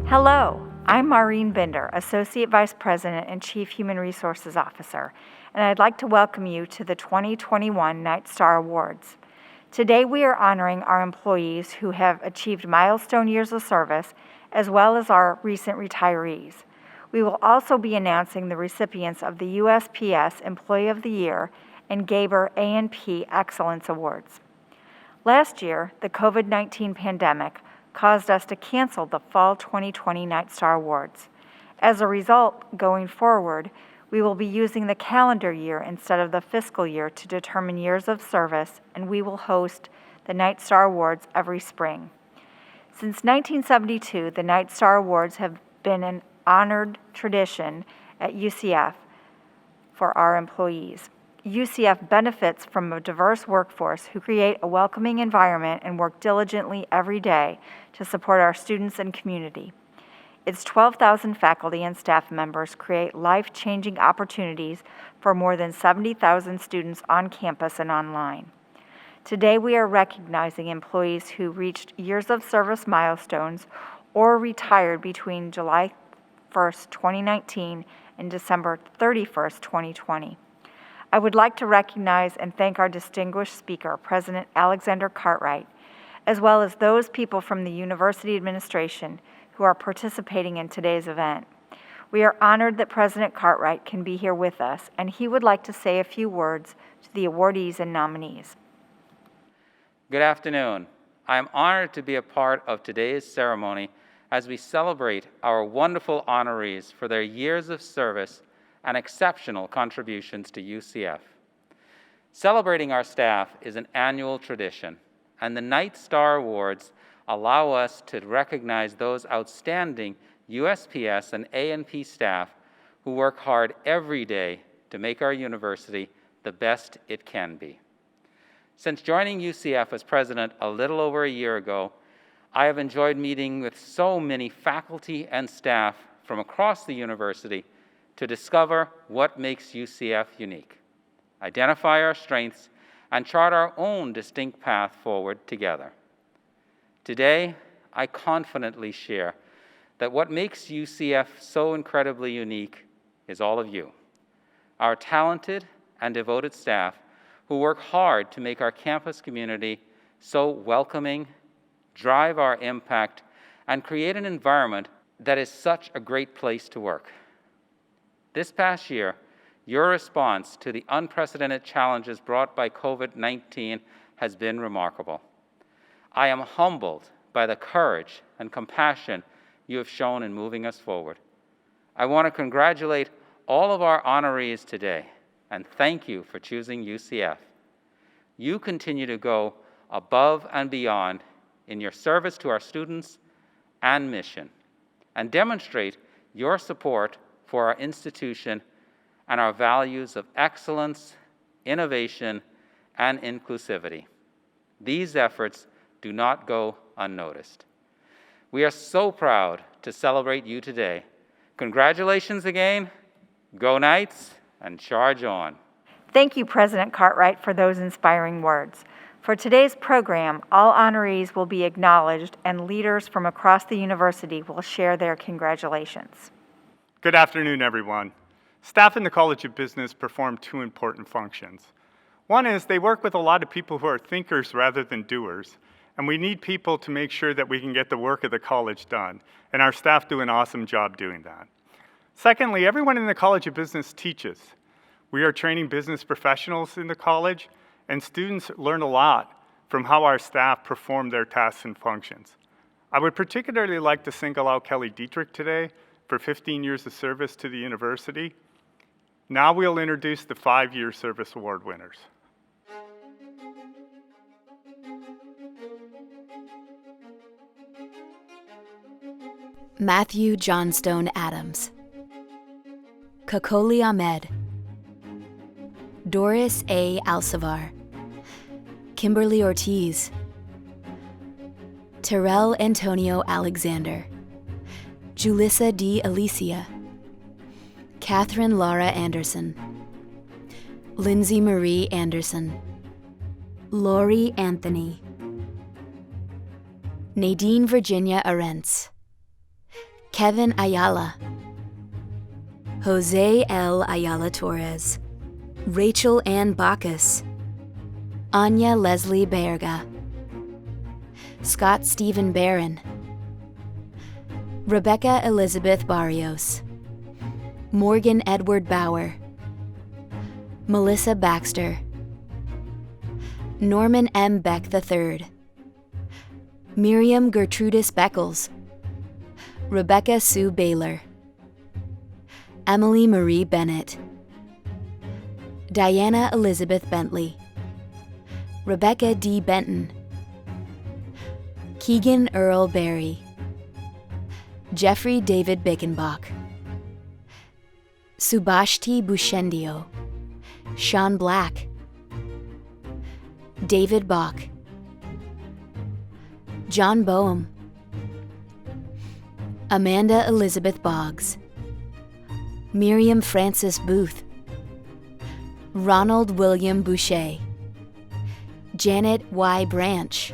Hello, I'm Maureen Binder, Associate Vice President and Chief Human Resources Officer, and I'd like to welcome you to the 2021 Night Star Awards. Today we are honoring our employees who have achieved milestone years of service, as well as our recent retirees. We will also be announcing the recipients of the USPS Employee of the Year and Gabor A Excellence Awards. Last year, the COVID-19 pandemic caused us to cancel the Fall 2020 Night Star Awards. As a result, going forward, we will be using the calendar year instead of the fiscal year to determine years of service, and we will host the Night Star Awards every spring. Since 1972, the Night Star Awards have been an honored tradition at UCF for our employees. UCF benefits from a diverse workforce who create a welcoming environment and work diligently every day to support our students and community. Its 12,000 faculty and staff members create life-changing opportunities for more than 70,000 students on campus and online. Today, we are recognizing employees who reached years of service milestones or retired between July 1st, 2019 and December 31st, 2020. I would like to recognize and thank our distinguished speaker, President Alexander Cartwright, as well as those people from the university administration who are participating in today's event. We are honored that President Cartwright can be here with us, and he would like to say a few words to the awardees and nominees. Good afternoon. I am honored to be a part of today's ceremony as we celebrate our wonderful honorees for their years of service and exceptional contributions to UCF. Celebrating our staff is an annual tradition, and the Night Star Awards allow us to recognize those outstanding USPS and A&P staff who work hard every day to make our university the best it can be. Since joining UCF as president a little over a year ago, I have enjoyed meeting with so many faculty and staff from across the university to discover what makes UCF unique, identify our strengths, and chart our own distinct path forward together. Today, I confidently share that what makes UCF so incredibly unique is all of you, our talented and devoted staff who work hard to make our campus community so welcoming, drive our impact, and create an environment that is such a great place to work. This past year, your response to the unprecedented challenges brought by COVID-19 has been remarkable. I am humbled by the courage and compassion you have shown in moving us forward. I want to congratulate all of our honorees today and thank you for choosing UCF. You continue to go above and beyond in your service to our students and mission, and demonstrate your support for our institution and our values of excellence, innovation, and inclusivity. These efforts do not go unnoticed. We are so proud to celebrate you today. Congratulations again, go Knights, and charge on. Thank you, President Cartwright, for those inspiring words. For today's program, all honorees will be acknowledged and leaders from across the university will share their congratulations. Good afternoon, everyone. Staff in the College of Business perform two important functions. One is they work with a lot of people who are thinkers rather than doers, and we need people to make sure that we can get the work of the college done, and our staff do an awesome job doing that. Secondly, everyone in the College of Business teaches. We are training business professionals in the college, and students learn a lot from how our staff perform their tasks and functions. I would particularly like to single out Kelly Dietrich today for 15 years of service to the university. Now we'll introduce the 5-year service award winners. Matthew Johnstone Adams, Kakoli Ahmed, Doris A. Alcivar, Kimberly Ortiz, Terrell Antonio Alexander, Julissa D. Alicia, Catherine Laura Anderson, Lindsay Marie Anderson, Lori Anthony, Nadine Virginia Arentz, Kevin Ayala, Jose L. Ayala Torres, Rachel Ann Bacchus, Anya Leslie Berga, Scott Stephen Barron, Rebecca Elizabeth Barrios, Morgan Edward Bauer, Melissa Baxter, Norman M. Beck III, Miriam Gertrudis Beckles, Rebecca Sue Baylor, Emily Marie Bennett, Diana Elizabeth Bentley, Rebecca D. Benton, Keegan Earl Berry, Jeffrey David Bickenbach, Subhashti Bushendio, Sean Black, David Bach, John Boehm, Amanda Elizabeth Boggs, Miriam Frances Booth, Ronald William Boucher, Janet Y. Branch,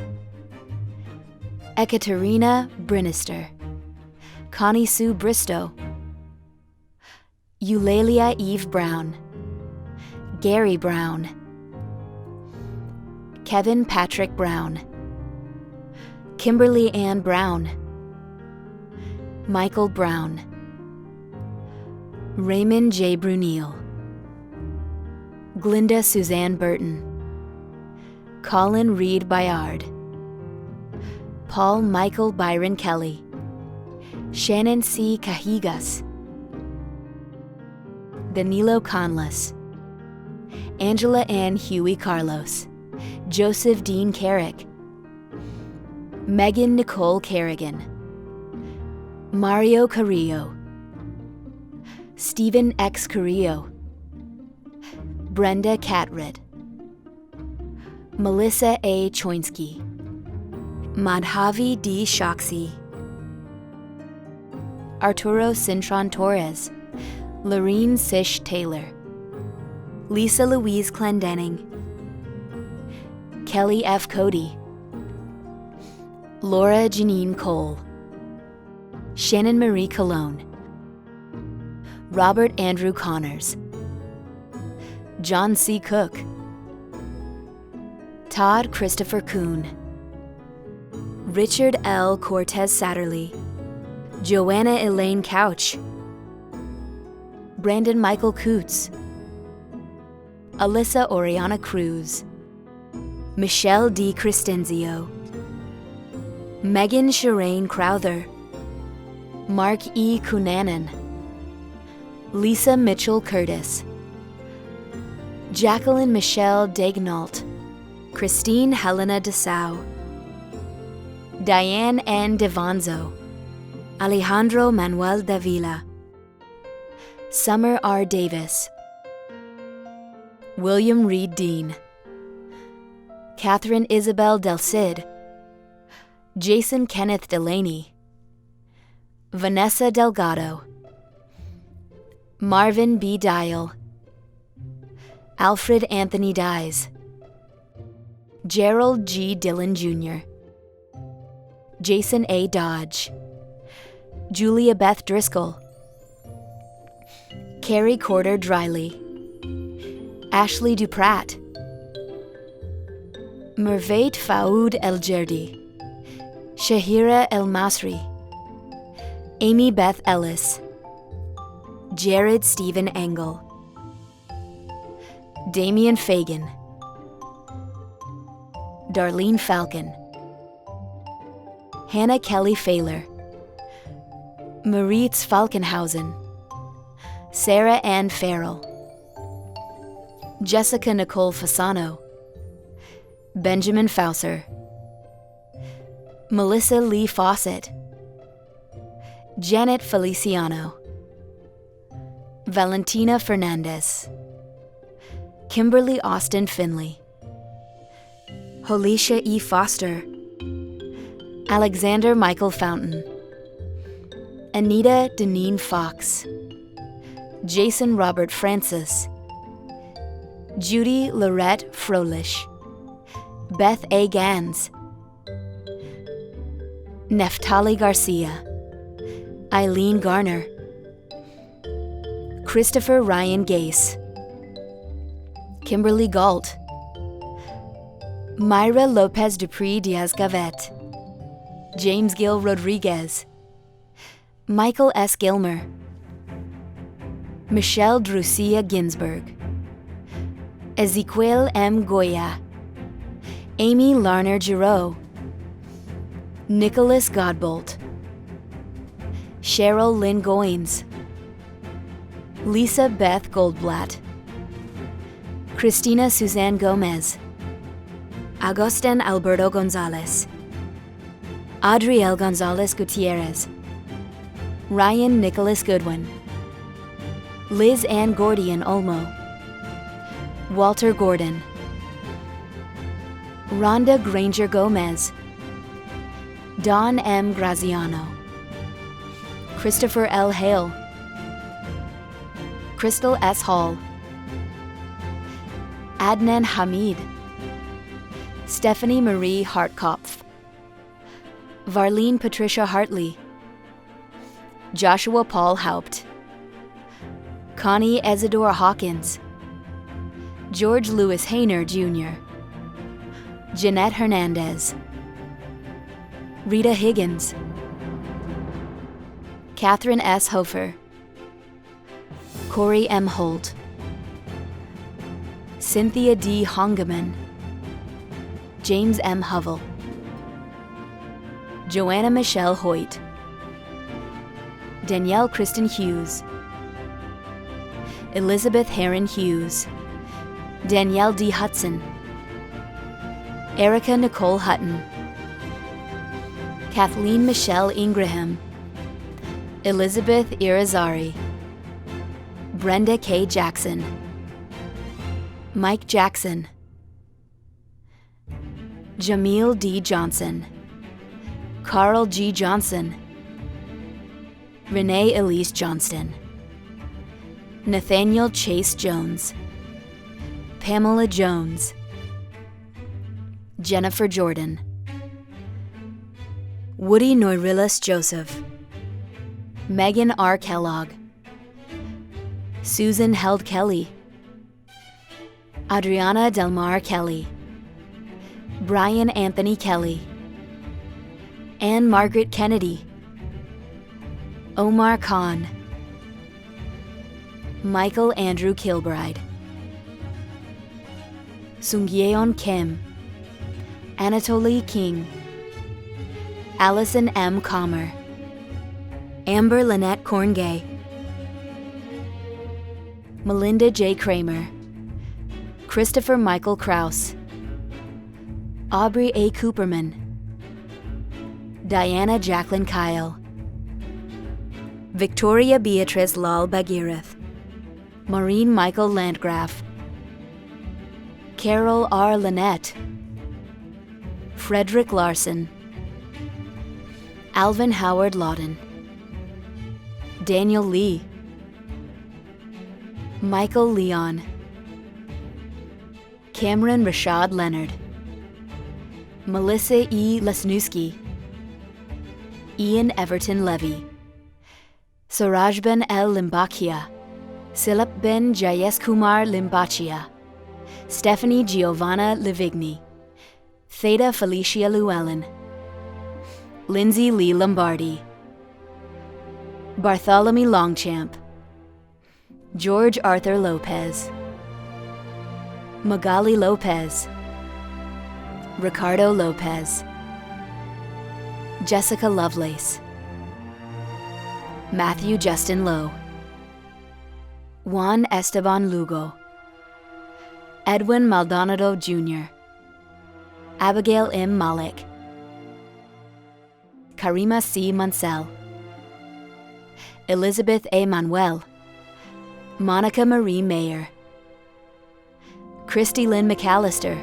Ekaterina Brinister, Connie Sue Bristow, Eulalia Eve Brown, Gary Brown, Kevin Patrick Brown, Kimberly Ann Brown, Michael Brown, Raymond J. Brunel, Glinda Suzanne Burton, Colin Reed Bayard, Paul Michael Byron Kelly, Shannon C. Cajigas, Danilo Conless, Angela Ann Huey Carlos, Joseph Dean Carrick, Megan Nicole Kerrigan, Mario Carrillo, Stephen X. Carrillo, Brenda Catritt, Melissa A. Choinsky, Madhavi D. Shoxi, Arturo Cintron Torres, Lorene Sish Taylor, Lisa Louise Clendenning, Kelly F. Cody, Laura Janine Cole, Shannon Marie Cologne, Robert Andrew Connors, John C. Cook, Todd Christopher Kuhn, Richard L. Cortez Satterley, Joanna Elaine Couch, Brandon Michael Coots, Alyssa Oriana Cruz, Michelle D. Crescenzio, Megan Shireen Crowther, Mark E. Cunanan, Lisa Mitchell Curtis, Jacqueline Michelle Daignault, Christine Helena Dessau, Diane N. Devanzo, Alejandro Manuel Davila, Summer R. Davis, William Reed Dean, Catherine Isabel Del Cid, Jason Kenneth Delaney, Vanessa Delgado, Marvin B. Dial, Alfred Anthony Dyes, Gerald G. Dillon Jr., Jason A. Dodge, Julia Beth Driscoll, Carrie Corder Driley, Ashley Duprat, Mervait Faoud El Jerdi, Shahira El Masri, Amy Beth Ellis, Jared Stephen Engel, Damian Fagan, Darlene Falcon, Hannah Kelly Fahler, Maritz Falkenhausen, Sarah Ann Farrell, Jessica Nicole Fasano, Benjamin Fauser, Melissa Lee Fawcett, Janet Feliciano, Valentina Fernandez, Kimberly Austin Finley, Holisha E. Foster, Alexander Michael Fountain, Anita Deneen Fox, Jason Robert Francis, Judy Lorette Froelich, Beth A. Gans, Neftali Garcia, Eileen Garner, Christopher Ryan Gase, Kimberly Galt, Myra Lopez Dupree Diaz-Gavet, James Gil Rodriguez, Michael S. Gilmer, Michelle Drusia Ginsburg, Ezequiel M. Goya, Amy Larner Giroux, Nicholas Godbolt, Cheryl Lynn Goins, Lisa Beth Goldblatt, Christina Suzanne Gomez, Agustin Alberto Gonzalez, Adriel Gonzalez Gutierrez, Ryan Nicholas Goodwin, Liz Ann Gordian Olmo, Walter Gordon, Rhonda Granger Gomez, Don M. Graziano, Christopher L. Hale, Crystal S. Hall, Adnan Hamid, Stephanie Marie Hartkopf, Varlene Patricia Hartley, Joshua Paul Haupt, Connie Ezador Hawkins, George Louis Hayner Jr., Jeanette Hernandez, Rita Higgins, Catherine S. Hofer, Corey M. Holt, Cynthia D. Hongeman, James M. Hovell, Joanna Michelle Hoyt, Danielle Kristen Hughes, Elizabeth Heron Hughes, Danielle D. Hudson, Erica Nicole Hutton, Kathleen Michelle Ingraham, Elizabeth Irizarry, Brenda K. Jackson, Mike Jackson, Jamil D. Johnson, Carl G. Johnson, Renee Elise Johnston, Nathaniel Chase Jones, Pamela Jones, Jennifer Jordan, Woody Noirilis Joseph, Megan R. Kellogg, Susan Held Kelly, Adriana Delmar Kelly, Brian Anthony Kelly, Anne Margaret Kennedy, Omar Khan, Michael Andrew Kilbride, Sungyeon Kim, Anatoly King, Allison M. Comer, Amber Lynette Corngay, Melinda J. Kramer, Christopher Michael Kraus, Aubrey A. Cooperman, Diana Jacqueline Kyle, Victoria Beatrice Lal Bagirith, Maureen Michael Landgraf, Carol R. Lynette, Frederick Larson, Alvin Howard Lawton, Daniel Lee, Michael Leon, Cameron Rashad Leonard, Melissa E. Lesnewski, Ian Everton Levy, Surajben L. Limbakia, Silip Ben Jayeskumar Limbachia, Stephanie Giovanna Livigny, Theda Felicia Llewellyn, Lindsay Lee Lombardi, Bartholomew Longchamp, George Arthur Lopez, Magali Lopez, Ricardo Lopez, Jessica Lovelace, Matthew Justin Lowe, Juan Esteban Lugo, Edwin Maldonado Jr., Abigail M. Malik, Karima C. Mansell, Elizabeth A. Manuel, Monica Marie Mayer, Christy Lynn McAllister,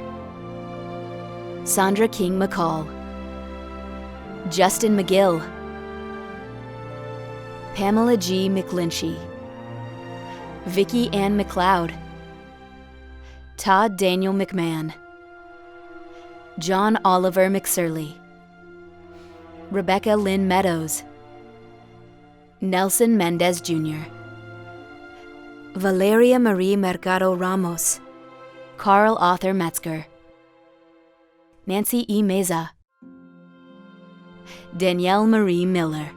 Sandra King McCall, Justin McGill, Pamela G. McLinchy, Vicki Ann McLeod, Todd Daniel McMahon, John Oliver McSurley, Rebecca Lynn Meadows, Nelson Mendez Jr., Valeria Marie Mercado Ramos, Carl Arthur Metzger, Nancy E. Meza, Danielle Marie Miller,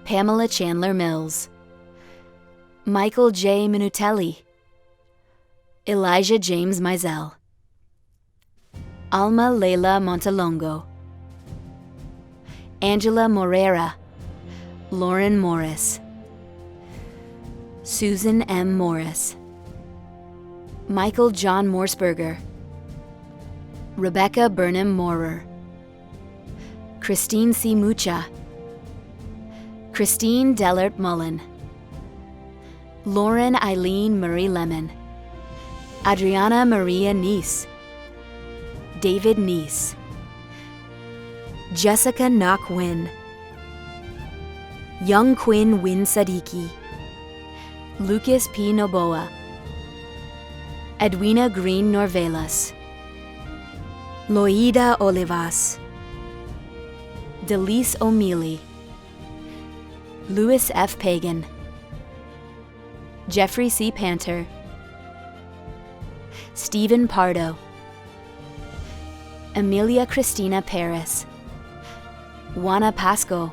Pamela Chandler Mills, Michael J. Minutelli, Elijah James Mizell, Alma Leila Montalongo, Angela Morera, Lauren Morris, Susan M. Morris, Michael John Morsberger, Rebecca Burnham Moorer, Christine C. Mucha, Christine Dellert Mullen, Lauren Eileen Murray Lemon, Adriana Maria Neese, David Neese, Jessica Knock Wynn, Young Quinn Wynn Sadiki, Lucas P. Noboa, Edwina Green Norvelas, Loida Olivas, Delise O'Mealy, Louis F. Pagan, Jeffrey C. Panter, Stephen Pardo, Amelia Christina Paris, Juana Pasco,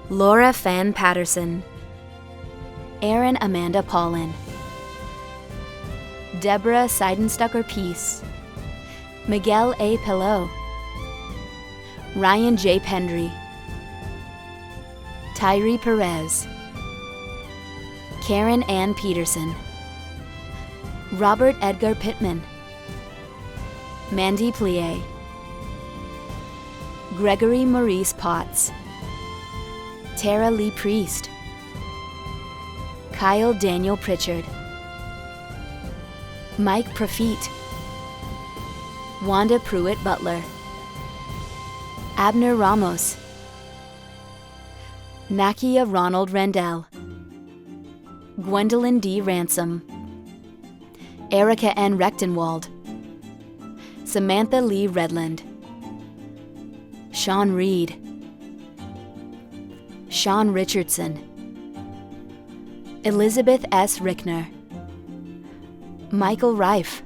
Laura Fan Patterson, Erin Amanda Paulin, Deborah Seidenstucker Peace, Miguel A. Pelot, Ryan J. Pendry, Tyree Perez, Karen Ann Peterson, Robert Edgar Pittman, Mandy Plie, Gregory Maurice Potts, Tara Lee Priest, Kyle Daniel Pritchard, Mike Profit, Wanda Pruitt Butler, Abner Ramos, Nakia Ronald Randell, Gwendolyn D. Ransom, Erica N. Rechtenwald, Samantha Lee Redland, Sean Reed, Sean Richardson, Elizabeth S. Rickner, Michael Reif,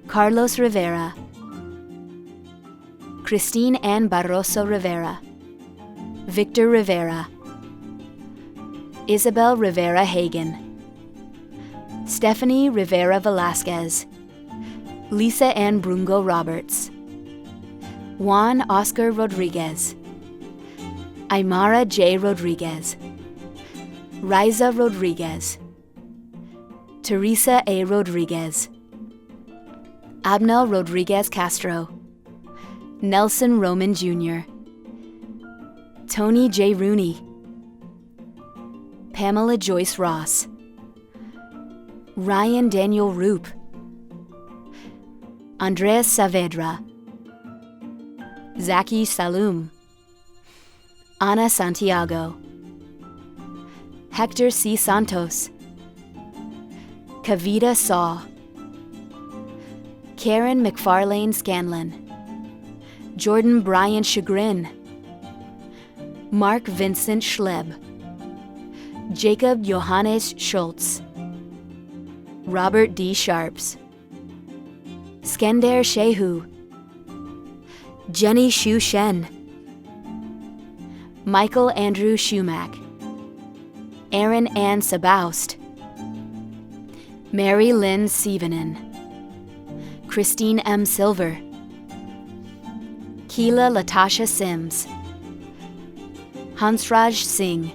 Carlos Rivera, Christine Ann Barroso Rivera, Victor Rivera, Isabel Rivera Hagen, Stephanie Rivera Velasquez, Lisa Ann Brungo Roberts, Juan Oscar Rodriguez, Aymara J. Rodriguez, Riza Rodriguez, Teresa A. Rodriguez, Abnel Rodriguez Castro, Nelson Roman Jr., Tony J. Rooney, Pamela Joyce Ross, Ryan Daniel Roop, Andres Saavedra, Zaki Saloom, Ana Santiago, Hector C. Santos, Kavita Saw, Karen McFarlane Scanlon, Jordan Brian Chagrin, Mark Vincent Schleb, Jacob Johannes Schultz, Robert D. Sharps, Skender Shehu, Jenny Shu Shen, Michael Andrew Shumack, Aaron Ann Sabaust, Mary Lynn Sievenin, Christine M. Silver, Keela Latasha Sims, Hansraj Singh,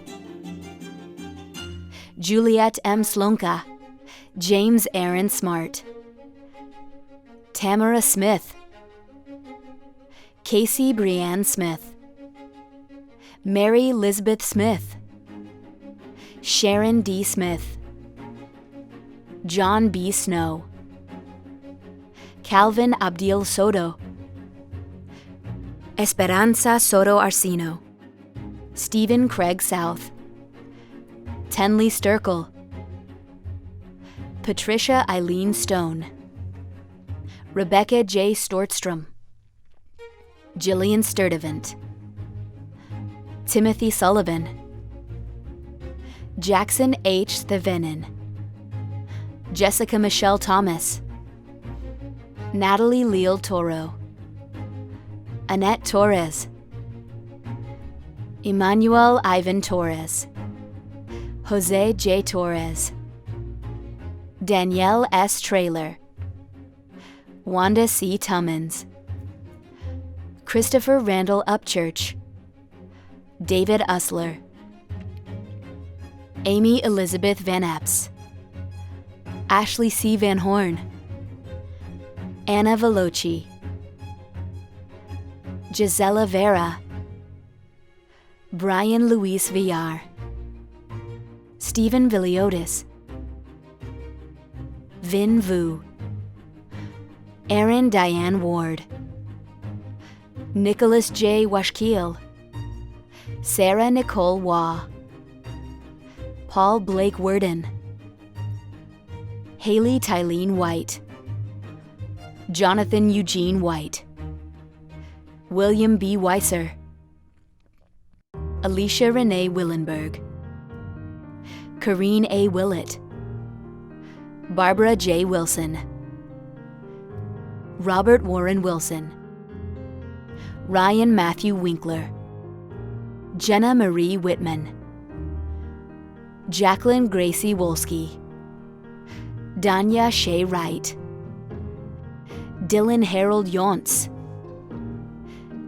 Juliet M. Slonka, James Aaron Smart, Tamara Smith, Casey Brianne Smith, Mary Elizabeth Smith, Sharon D. Smith, John B. Snow, Calvin Abdiel Soto, Esperanza Soto Arcino, Stephen Craig South, Tenley Sturkle, Patricia Eileen Stone, Rebecca J. Stortstrom, Jillian Sturdivant, Timothy Sullivan, Jackson H. Thevenin, Jessica Michelle Thomas, Natalie Leal Toro, Annette Torres, Emmanuel Ivan Torres, Jose J. Torres, Danielle S. Traylor, Wanda C. Tummins, Christopher Randall Upchurch, David Usler, Amy Elizabeth Van Epps, Ashley C. Van Horn, Anna Veloci, Gisela Vera, Brian Luis Villar, Stephen Villiotis, Vin Vu, Erin Diane Ward, Nicholas J. Washkiel, Sarah Nicole Waugh, Paul Blake Worden, Haley Tylene White, Jonathan Eugene White, William B. Weiser, Alicia Renee Willenberg, Corrine A. Willett, Barbara J. Wilson, Robert Warren Wilson, Ryan Matthew Winkler, Jenna Marie Whitman, Jacqueline Gracie Wolski, Danya Shea Wright, Dylan Harold Yonts,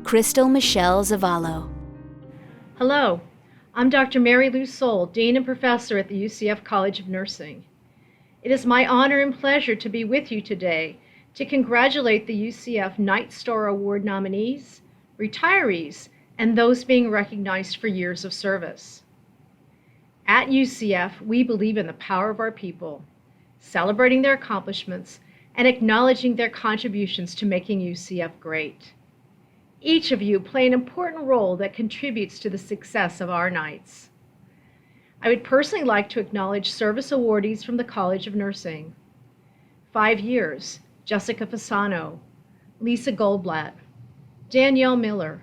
Crystal Michelle Zavallo. Hello, I'm Dr. Mary Lou Soul, Dean and Professor at the UCF College of Nursing. It is my honor and pleasure to be with you today to congratulate the UCF Night Star Award nominees, retirees, and those being recognized for years of service. At UCF, we believe in the power of our people, celebrating their accomplishments and acknowledging their contributions to making UCF great. Each of you play an important role that contributes to the success of our nights. I would personally like to acknowledge service awardees from the College of Nursing. 5 years, Jessica Fasano, Lisa Goldblatt, Danielle Miller,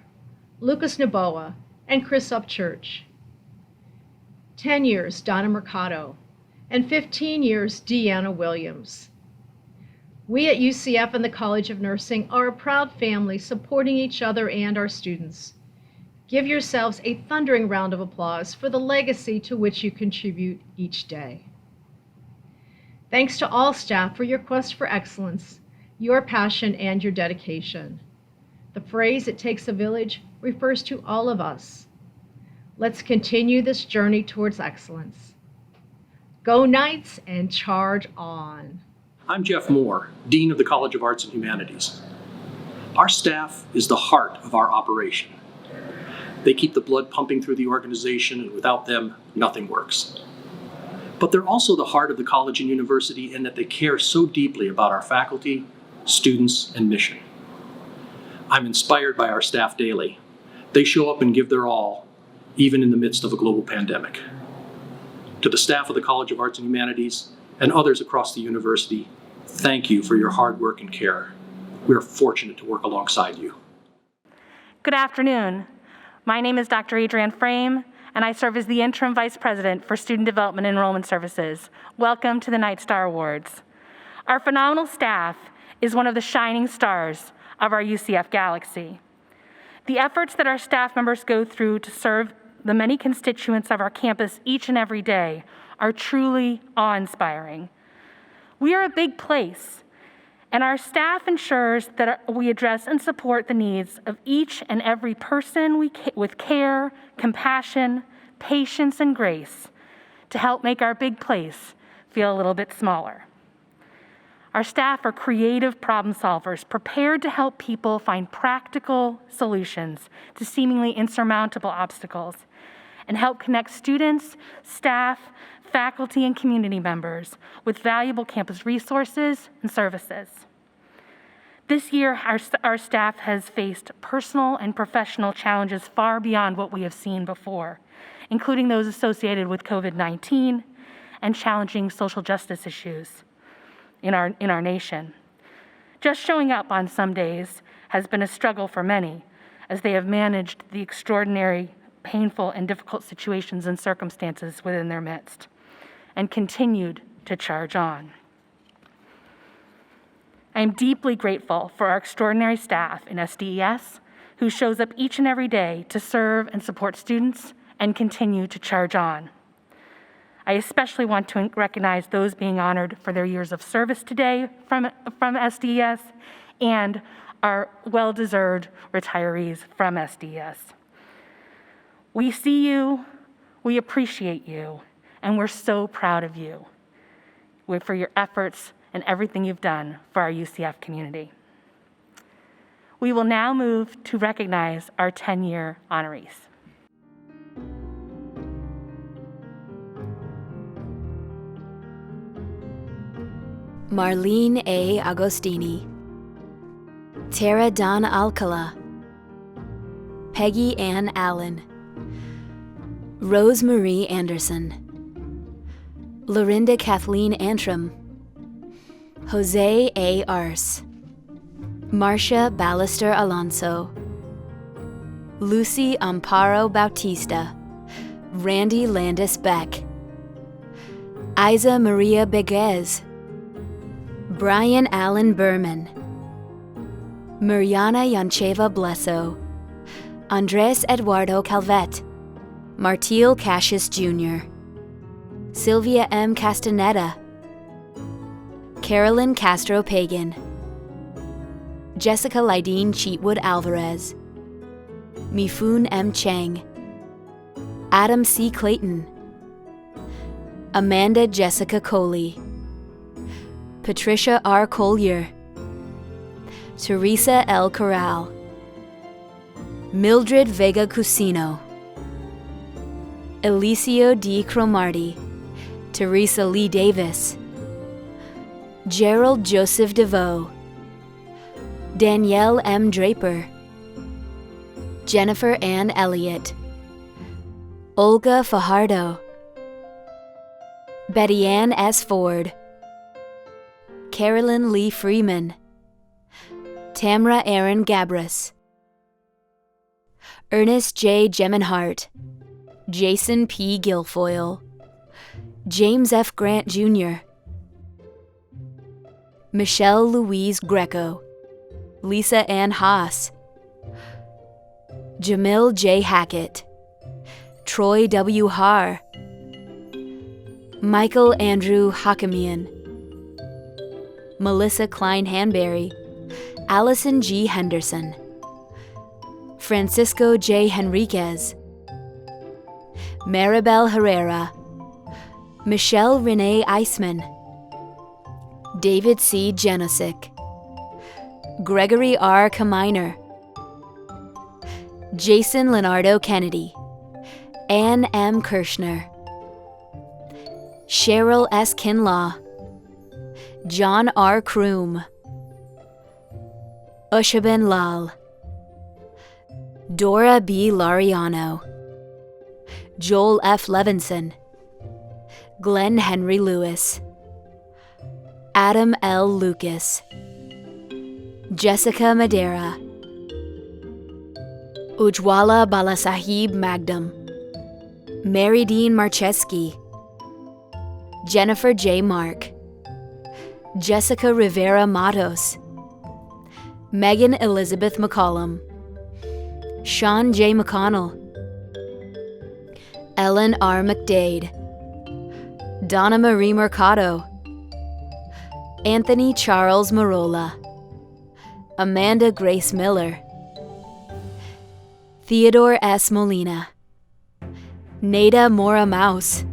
Lucas Naboa, and Chris Upchurch. 10 years, Donna Mercado, and 15 years, Deanna Williams. We at UCF and the College of Nursing are a proud family supporting each other and our students. Give yourselves a thundering round of applause for the legacy to which you contribute each day. Thanks to all staff for your quest for excellence, your passion, and your dedication. The phrase, "it takes a village," refers to all of us. Let's continue this journey towards excellence. Go Knights and charge on. I'm Jeff Moore, Dean of the College of Arts and Humanities. Our staff is the heart of our operation. They keep the blood pumping through the organization, and without them, nothing works. But they're also the heart of the college and university in that they care so deeply about our faculty, students, and mission. I'm inspired by our staff daily. They show up and give their all, even in the midst of a global pandemic. To the staff of the College of Arts and Humanities and others across the university, thank you for your hard work and care. We are fortunate to work alongside you. Good afternoon. My name is Dr. Adrienne Frame, and I serve as the Interim Vice President for Student Development and Enrollment Services. Welcome to the Night Star Awards. Our phenomenal staff is one of the shining stars of our UCF galaxy. The efforts that our staff members go through to serve the many constituents of our campus each and every day are truly awe-inspiring. We are a big place, and our staff ensures that we address and support the needs of each and every person with care, compassion, patience, and grace to help make our big place feel a little bit smaller. Our staff are creative problem solvers, prepared to help people find practical solutions to seemingly insurmountable obstacles, and help connect students, staff, faculty, and community members with valuable campus resources and services. This year, our staff has faced personal and professional challenges far beyond what we have seen before, including those associated with COVID-19 and challenging social justice issues in our nation. Just showing up on some days has been a struggle for many, as they have managed the extraordinary painful and difficult situations and circumstances within their midst, and continued to charge on. I am deeply grateful for our extraordinary staff in SDES who shows up each and every day to serve and support students and continue to charge on. I especially want to recognize those being honored for their years of service today from SDES and our well-deserved retirees from SDES. We see you, we appreciate you, and we're so proud of you for your efforts and everything you've done for our UCF community. We will now move to recognize our 10-year honorees. Marlene A. Agostini, Tara Don Alcala, Peggy Ann Allen, Rose Marie Anderson, Lorinda Kathleen Antrim, Jose A. Arce, Marcia Ballester Alonso, Lucy Amparo Bautista, Randy Landis Beck, Isa Maria Beguez, Brian Allen Berman, Mariana Yancheva Blesso, Andres Eduardo Calvet, Martil Cassius Jr., Sylvia M. Castaneda, Carolyn Castro Pagan, Jessica Lydine Cheatwood Alvarez, Mifun M. Chang, Adam C. Clayton, Amanda Jessica Coley, Patricia R. Collier, Teresa L. Corral, Mildred Vega Cusino, Elicio D. Cromarty, Teresa Lee Davis, Gerald Joseph DeVoe, Danielle M. Draper, Jennifer Ann Elliott, Olga Fajardo, Betty Ann S. Ford, Carolyn Lee Freeman, Tamra Aaron Gabris, Ernest J. Gemenhart, Jason P. Guilfoyle, James F. Grant Jr., Michelle Louise Greco, Lisa Ann Haas, Jamil J. Hackett, Troy W. Haar, Michael Andrew Hakamian, Melissa Klein Hanberry, Allison G. Henderson, Francisco J. Henriquez, Maribel Herrera, Michelle Renee Eisman, David C. Janosic, Gregory R. Kaminer, Jason Leonardo Kennedy, Ann M. Kirshner, Cheryl S. Kinlaw, John R. Kroom, Ushaben Lal, Dora B. Lariano, Joel F. Levinson, Glenn Henry Lewis, Adam L. Lucas, Jessica Madera, Ujwala Balasahib Magdam, Mary Dean Marcheski, Jennifer J. Mark, Jessica Rivera Matos, Megan Elizabeth McCollum, Sean J. McConnell, Ellen R. McDade, Donna Marie Mercado, Anthony Charles Marola, Amanda Grace Miller, Theodore S. Molina, Nada Mora Mouse,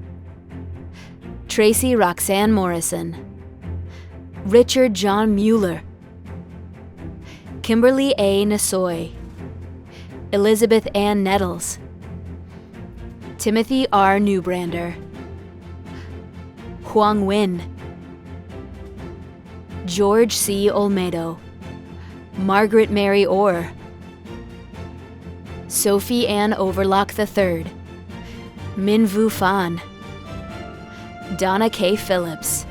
Tracy Roxanne Morrison, Richard John Mueller, Kimberly A. Nasoy, Elizabeth Ann Nettles, Timothy R. Newbrander, Huang Win, George C. Olmedo, Margaret Mary Orr, Sophie Ann Overlock III, Min Vu Fan, Donna K. Phillips,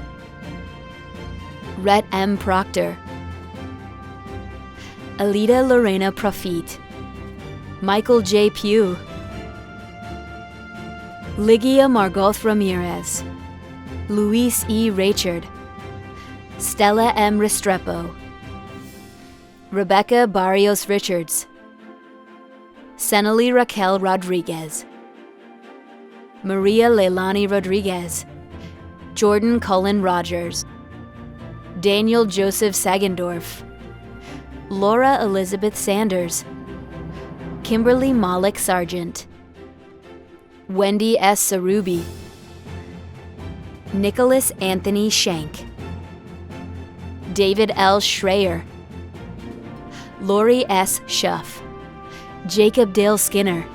Rhett M. Proctor, Alida Lorena Profit, Michael J. Pugh, Ligia Margoth Ramirez, Luis E. Rachard, Stella M. Restrepo, Rebecca Barrios Richards, Senali Raquel Rodriguez, Maria Leilani Rodriguez, Jordan Cullen Rogers, Daniel Joseph Sagendorf, Laura Elizabeth Sanders, Kimberly Malik Sargent, Wendy S. Sarubi, Nicholas Anthony Shank, David L. Schreier, Lori S. Schuff, Jacob Dale Skinner,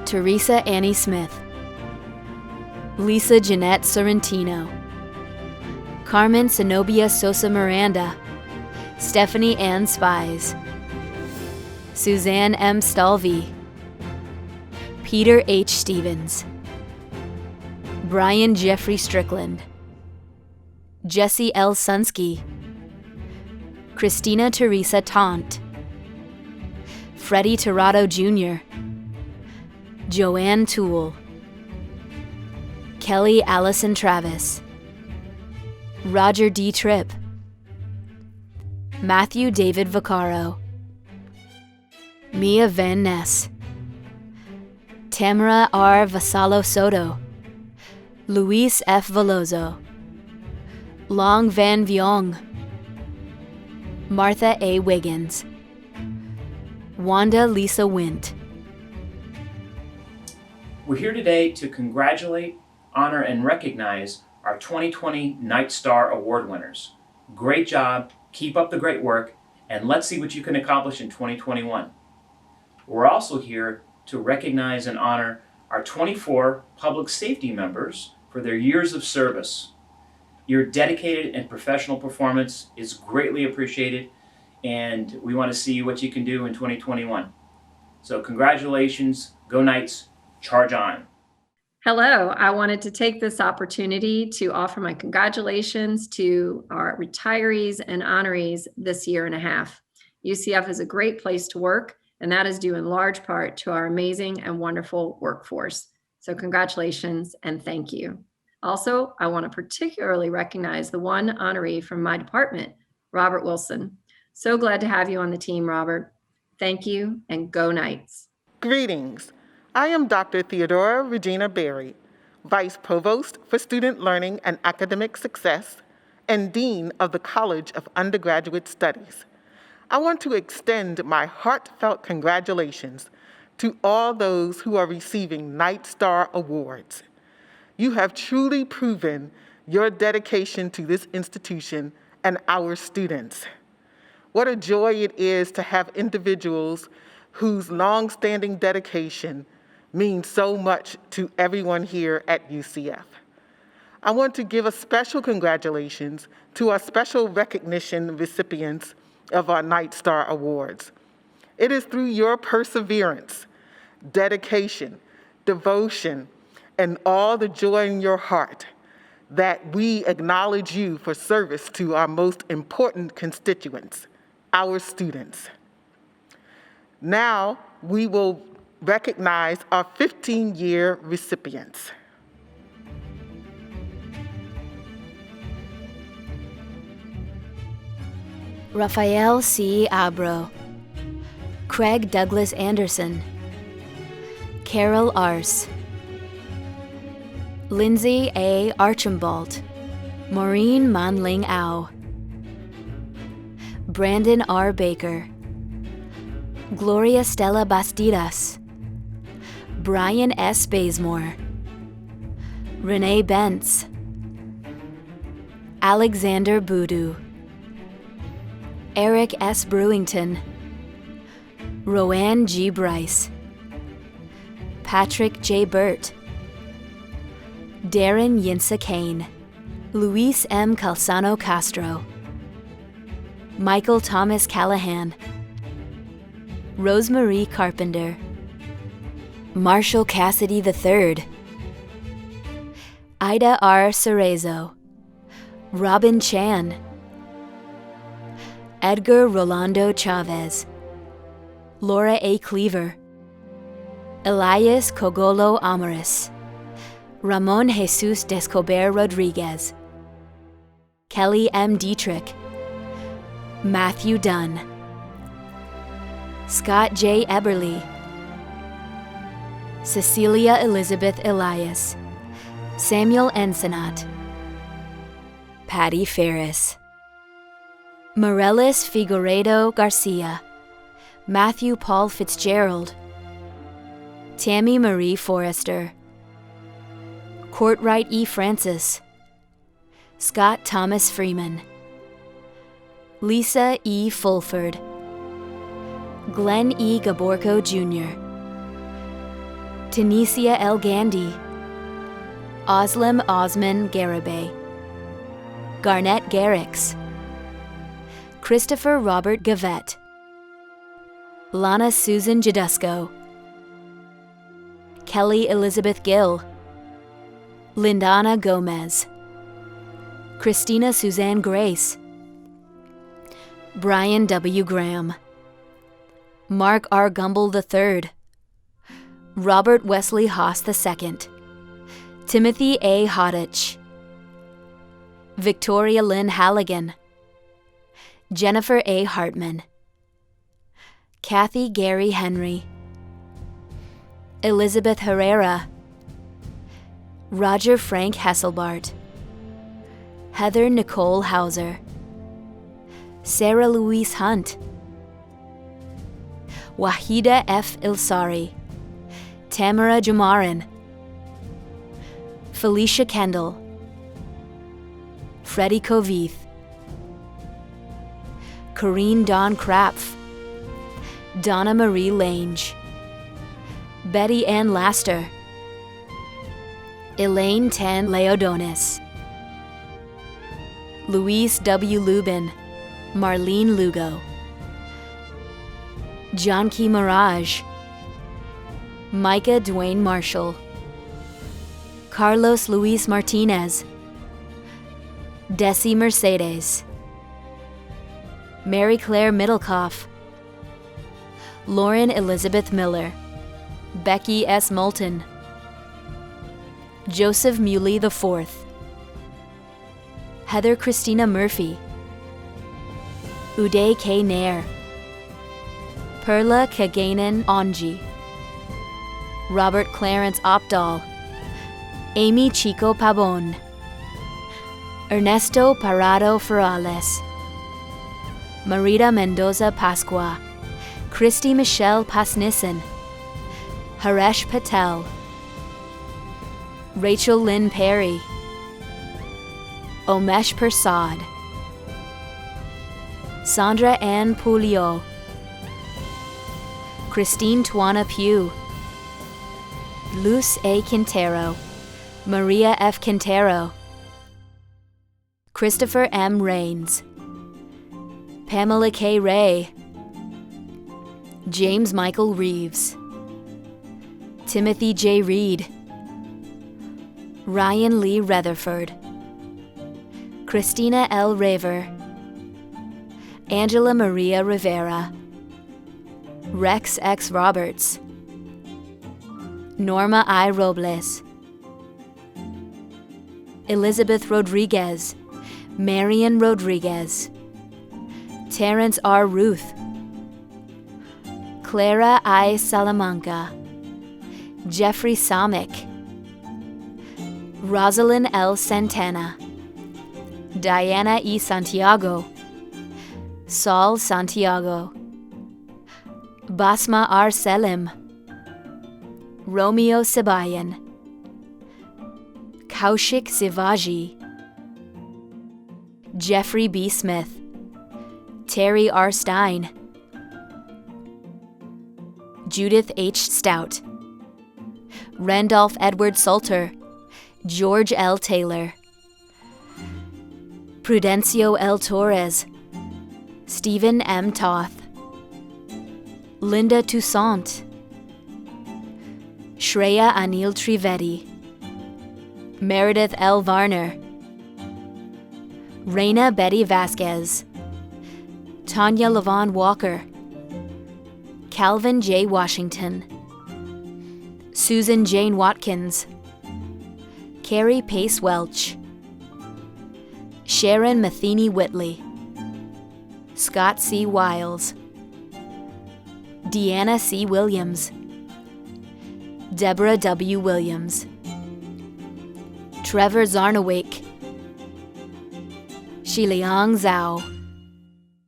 Teresa Annie Smith, Lisa Jeanette Sorrentino, Carmen Zenobia Sosa Miranda, Stephanie Ann Spies, Suzanne M. Stalvey, Peter H. Stevens, Brian Jeffrey Strickland, Jesse L. Sunsky, Christina Teresa Taunt, Freddie Tirado Jr., Joanne Toole, Kelly Allison Travis, Roger D. Tripp, Matthew David Vaccaro, Mia Van Ness, Tamara R. Vassallo Soto, Luis F. Veloso, Long Van Viong, Martha A. Wiggins, Wanda Lisa Wint. We're here today to congratulate, honor, and recognize our 2020 Night Star Award winners. Great job, keep up the great work, and let's see what you can accomplish in 2021. We're also here to recognize and honor our 24 public safety members for their years of service. Your dedicated and professional performance is greatly appreciated, and we want to see what you can do in 2021. So congratulations, go Knights, charge on. Hello, I wanted to take this opportunity to offer my congratulations to our retirees and honorees this year and a half. UCF is a great place to work, and that is due in large part to our amazing and wonderful workforce. So congratulations and thank you. Also, I want to particularly recognize the one honoree from my department, Robert Wilson. So glad to have you on the team, Robert. Thank you and go Knights. Greetings. I am Dr. Theodorea Regina Berry, Vice Provost for Student Learning and Academic Success and Dean of the College of Undergraduate Studies. I want to extend my heartfelt congratulations to all those who are receiving Night Star Awards. You have truly proven your dedication to this institution and our students. What a joy it is to have individuals whose long-standing dedication means so much to everyone here at UCF. I want to give a special congratulations to our special recognition recipients of our Night Star Awards. It is through your perseverance, dedication, devotion, and all the joy in your heart that we acknowledge you for service to our most important constituents, our students. Now we will recognize our 15-year recipients. Raphael C. Abro, Craig Douglas Anderson, Carol Arce, Lindsay A. Archambault, Maureen Manling Au, Brandon R. Baker, Gloria Stella Bastidas, Brian S. Bazemore, Renee Bentz, Alexander Boudou, Eric S. Brewington, Roanne G. Bryce, Patrick J. Burt, Darren Yinsa Kane, Luis M. Calzano Castro, Michael Thomas Callahan, Rosemarie Carpenter, Marshall Cassidy III, Ida R. Cerezo, Robin Chan, Edgar Rolando Chavez, Laura A. Cleaver, Elias Cogolo Amaris, Ramon Jesus Descober Rodriguez, Kelly M. Dietrich, Matthew Dunn, Scott J. Eberly, Cecilia Elizabeth Elias, Samuel Ensenat, Patty Ferris, Morelis Figueredo Garcia, Matthew Paul Fitzgerald, Tammy Marie Forrester, Cartwright E. Francis, Scott Thomas Freeman, Lisa E. Fulford, Glenn E. Gaborko Jr., Tanisha L. Gandy, Oslam Osman Garibay, Garnett Garrix, Christopher Robert Gavette, Lana Susan Jadusco, Kelly Elizabeth Gill, Lindana Gomez, Christina Suzanne Grace, Brian W. Graham, Mark R. Gumble III, Robert Wesley Haas II, Timothy A. Hodich, Victoria Lynn Halligan, Jennifer A. Hartman, Kathy Gary Henry, Elizabeth Herrera, Roger Frank Hesselbart, Heather Nicole Hauser, Sarah Louise Hunt, Wahida F. Ilsari, Tamara Jamarin, Felicia Kendall, Freddie Kovith, Corrine Dawn Krapf, Donna Marie Lange, Betty Ann Laster, Elaine Tan Leodonis, Louise W. Lubin, Marlene Lugo, Janki Mirage, Micah Dwayne Marshall, Carlos Luis Martinez, Desi Mercedes, Mary Claire Middlecoff, Lauren Elizabeth Miller, Becky S. Moulton, Joseph Muley IV, Heather Christina Murphy, Uday K. Nair, Perla Kaganan Onji, Robert Clarence Opdahl, Amy Chico Pabon, Ernesto Parado Ferrales, Marita Mendoza Pasqua, Christy Michelle Pasnissen, Haresh Patel, Rachel Lynn Perry, Omesh Persad, Sandra Ann Pulio, Christine Tuana Pugh, Luz A. Quintero, Maria F. Quintero, Christopher M. Rains, Pamela K. Ray, James Michael Reeves, Timothy J. Reed, Ryan Lee Rutherford, Christina L. Raver, Angela Maria Rivera, Rex X. Roberts, Norma I. Robles, Elizabeth Rodriguez, Marion Rodriguez, Terrence R. Ruth, Clara I. Salamanca, Jeffrey Samick, Rosalind L. Santana, Diana E. Santiago, Saul Santiago, Basma R. Selim, Romeo Sibayan, Kaushik Sivaji, Jeffrey B. Smith, Terry R. Stein, Judith H. Stout, Randolph Edward Salter, George L. Taylor, Prudencio L. Torres, Stephen M. Toth, Linda Toussaint, Shreya Anil Trivedi, Meredith L. Varner, Reina Betty Vasquez, Tanya Levon Walker, Calvin J. Washington, Susan Jane Watkins, Carrie Pace Welch, Sharon Matheny Whitley, Scott C. Wiles, Deanna C. Williams, Deborah W. Williams, Trevor Zarnowake, Shiliang Zhao.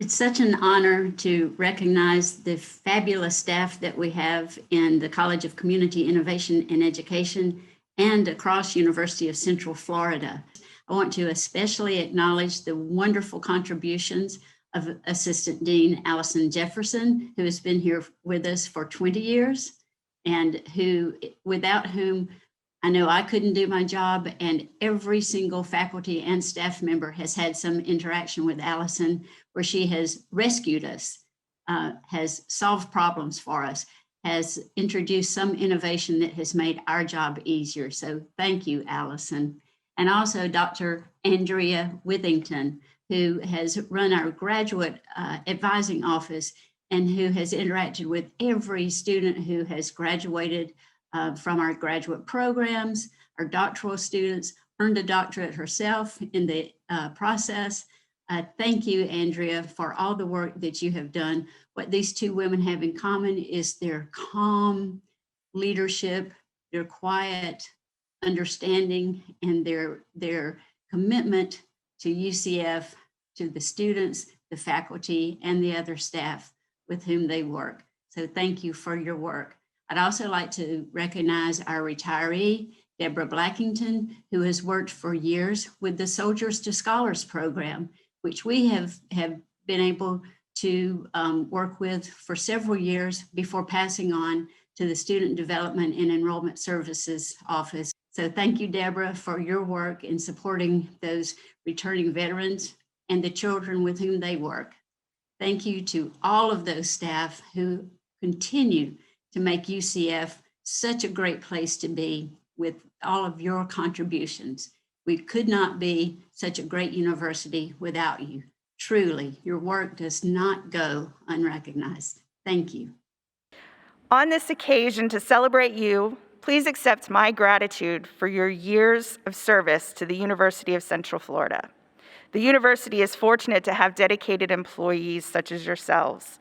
It's such an honor to recognize the fabulous staff that we have in the College of Community Innovation and Education and across University of Central Florida. I want to especially acknowledge the wonderful contributions of Assistant Dean Allison Jefferson, who has been here with us for 20 years and without whom I know I couldn't do my job, and every single faculty and staff member has had some interaction with Allison where she has rescued us, has solved problems for us, has introduced some innovation that has made our job easier. So thank you, Allison. And also Dr. Andrea Withington, who has run our graduate advising office and who has interacted with every student who has graduated from our graduate programs. Our doctoral students earned a doctorate herself in the process. Thank you, Andrea, for all the work that you have done. What these two women have in common is their calm leadership, their quiet understanding, and their commitment to UCF, to the students, the faculty, and the other staff with whom they work. So thank you for your work. I'd also like to recognize our retiree, Deborah Blackington, who has worked for years with the Soldiers to Scholars program, which we have been able to work with for several years before passing on to the Student Development and Enrollment Services Office. So thank you, Deborah, for your work in supporting those returning veterans and the children with whom they work. Thank you to all of those staff who continue to make UCF such a great place to be with all of your contributions. We could not be such a great university without you. Truly, your work does not go unrecognized. Thank you. On this occasion to celebrate you, please accept my gratitude for your years of service to the University of Central Florida. The university is fortunate to have dedicated employees such as yourselves.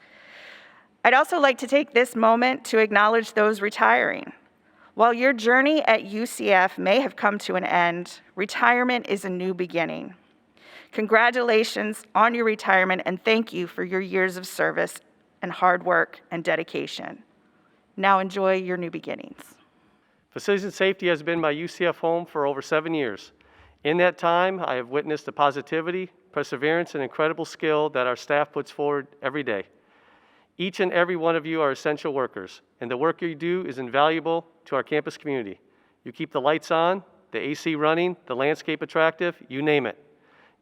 I'd also like to take this moment to acknowledge those retiring. While your journey at UCF may have come to an end, retirement is a new beginning. Congratulations on your retirement, and thank you for your years of service and hard work and dedication. Now enjoy your new beginnings. Facilities and safety has been my UCF home for over 7 years. In that time, I have witnessed the positivity, perseverance, and incredible skill that our staff puts forward every day. Each and every one of you are essential workers, and the work you do is invaluable to our campus community. You keep the lights on, the AC running, the landscape attractive, you name it.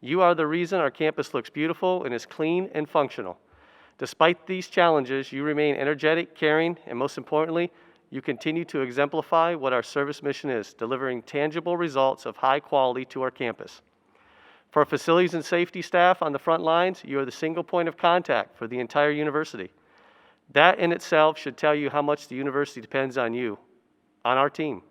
You are the reason our campus looks beautiful and is clean and functional. Despite these challenges, you remain energetic, caring, and most importantly, you continue to exemplify what our service mission is, delivering tangible results of high quality to our campus. For our facilities and safety staff on the front lines, you are the single point of contact for the entire university. That in itself should tell you how much the university depends on you, on our team.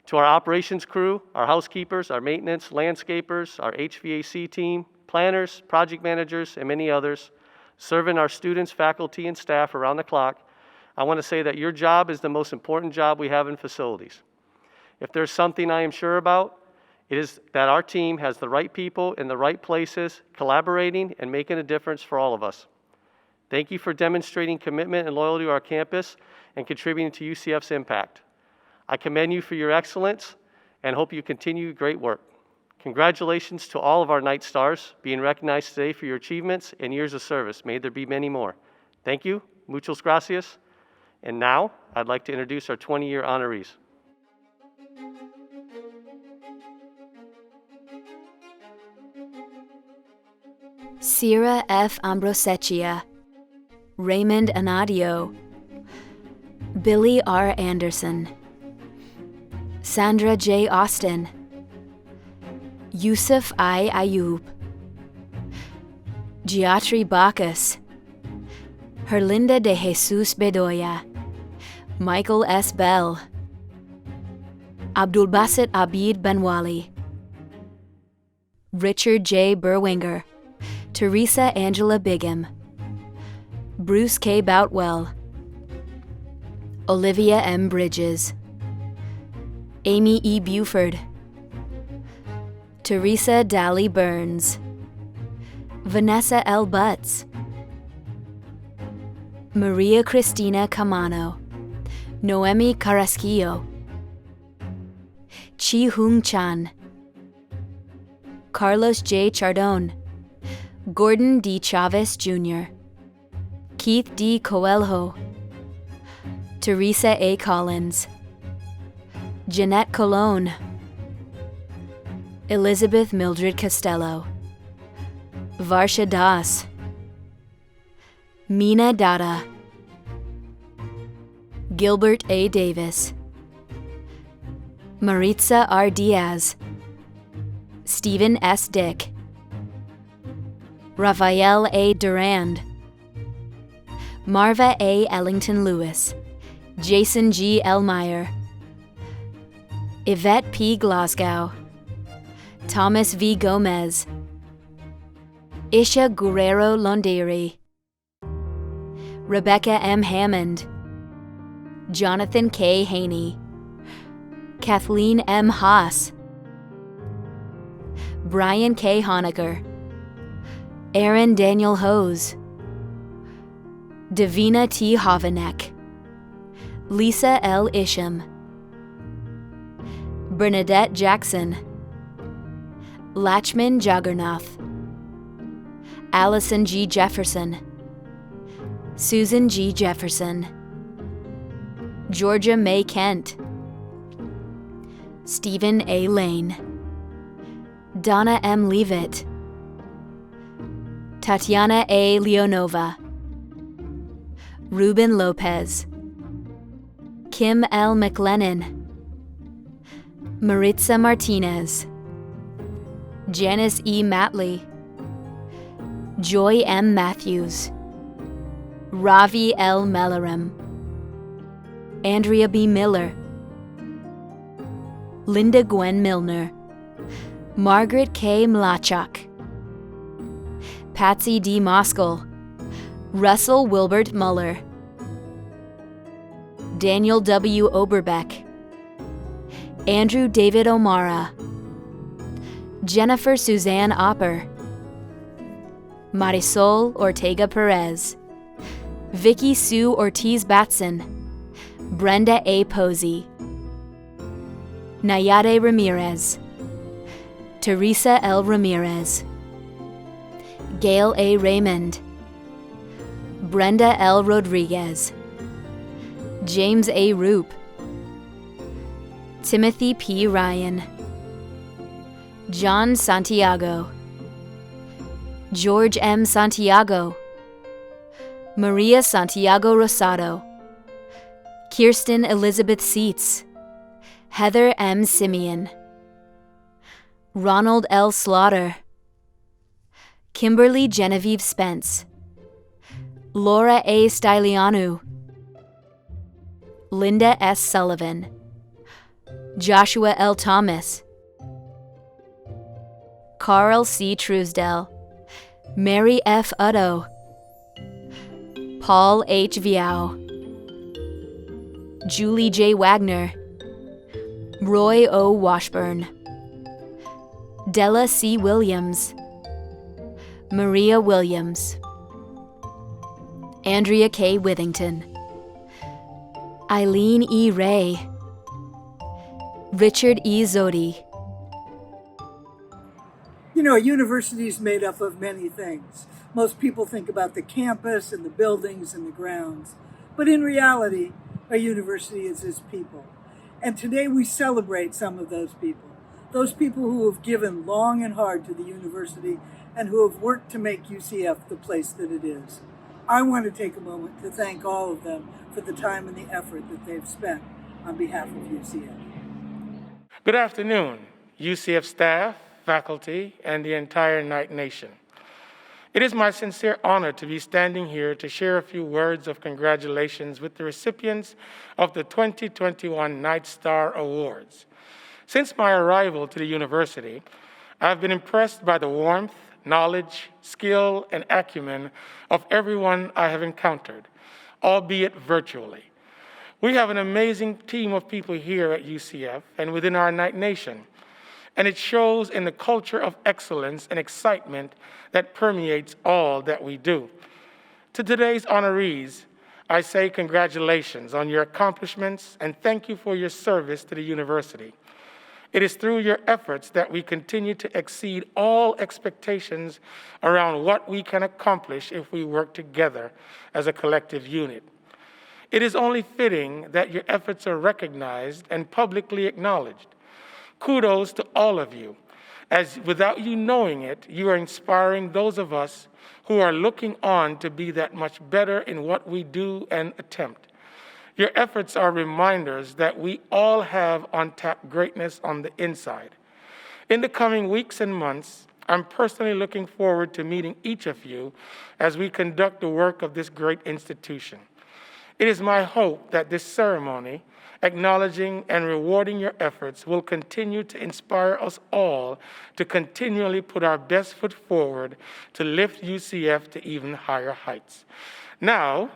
To our operations crew, our housekeepers, our maintenance, landscapers, our HVAC team, planners, project managers, and many others, serving our students, faculty, and staff around the clock, I want to say that your job is the most important job we have in facilities. If there's something I am sure about, it is that our team has the right people in the right places, collaborating and making a difference for all of us. Thank you for demonstrating commitment and loyalty to our campus and contributing to UCF's impact. I commend you for your excellence and hope you continue great work. Congratulations to all of our Night Stars being recognized today for your achievements and years of service. May there be many more. Thank you. Muchas gracias. And now, I'd like to introduce our 20-year honorees. Sierra F. Ambrosecchia, Raymond Anadio, Billy R. Anderson, Sandra J. Austin, Yusuf I. Ayub, Giatri Bacchus, Herlinda de Jesus Bedoya, Michael S. Bell, Abdulbasit Abid Benwali, Richard J. Burwinger, Teresa Angela Bigham, Bruce K. Boutwell, Olivia M. Bridges, Amy E. Buford, Teresa Dally Burns, Vanessa L. Butts, Maria Cristina Camano, Noemi Carrasquillo, Chi Hung Chan, Carlos J. Chardon, Gordon D. Chavez Jr., Keith D. Coelho, Teresa A. Collins, Jeanette Colon, Elizabeth Mildred Costello, Varsha Das, Meena Dada, Gilbert A. Davis, Maritza R. Diaz, Stephen S. Dick, Rafael A. Durand, Marva A. Ellington Lewis, Jason G. Elmeyer, Yvette P. Glasgow, Thomas V. Gomez, Isha Guerrero Londeri, Rebecca M. Hammond, Jonathan K. Haney, Kathleen M. Haas, Brian K. Honaker, Aaron Daniel Hose, Davina T. Hovanek, Lisa L. Isham, Bernadette Jackson, Lachman Jagannath, Allison G. Jefferson, Susan G. Jefferson, Georgia May Kent, Stephen A. Lane, Donna M. Leavitt, Tatiana A. Leonova, Ruben Lopez, Kim L. McLennan, Maritza Martinez, Janice E. Matley, Joy M. Matthews, Ravi L. Melaram, Andrea B. Miller, Linda Gwen Milner, Margaret K. Mlachuk, Patsy D. Moskal, Russell Wilbert Muller, Daniel W. Oberbeck, Andrew David O'Mara, Jennifer Suzanne Opper, Marisol Ortega Perez, Vicky Sue Ortiz Batson, Brenda A. Posey, Nayade Ramirez, Teresa L. Ramirez, Gail A. Raymond, Brenda L. Rodriguez, James A. Roop, Timothy P. Ryan, John Santiago, George M. Santiago, Maria Santiago Rosado, Kirsten Elizabeth Seitz, Heather M. Simeon, Ronald L. Slaughter, Kimberly Genevieve Spence, Laura A. Stylianu, Linda S. Sullivan, Joshua L. Thomas, Carl C. Truesdell, Mary F. Uddo, Paul H. Viau, Julie J. Wagner, Roy O. Washburn, Della C. Williams, Maria Williams, Andrea K. Withington, Eileen E. Ray, Richard E. Zodi. You know, a university is made up of many things. Most people think about the campus and the buildings and the grounds. But in reality, a university is its people. And today we celebrate some of those people who have given long and hard to the university and who have worked to make UCF the place that it is. I want to take a moment to thank all of them for the time and the effort that they've spent on behalf of UCF. Good afternoon, UCF staff, faculty, and the entire Knight Nation. It is my sincere honor to be standing here to share a few words of congratulations with the recipients of the 2021 Night Star Awards. Since my arrival to the university, I've been impressed by the warmth, knowledge, skill, and acumen of everyone I have encountered, albeit virtually. We have an amazing team of people here at UCF and within our Knight Nation, and it shows in the culture of excellence and excitement that permeates all that we do. To today's honorees, I say congratulations on your accomplishments and thank you for your service to the university. It is through your efforts that we continue to exceed all expectations around what we can accomplish if we work together as a collective unit. It is only fitting that your efforts are recognized and publicly acknowledged. Kudos to all of you, as without you knowing it, you are inspiring those of us who are looking on to be that much better in what we do and attempt. Your efforts are reminders that we all have untapped greatness on the inside. In the coming weeks and months, I'm personally looking forward to meeting each of you as we conduct the work of this great institution. It is my hope that this ceremony, acknowledging and rewarding your efforts, will continue to inspire us all to continually put our best foot forward to lift UCF to even higher heights. Now,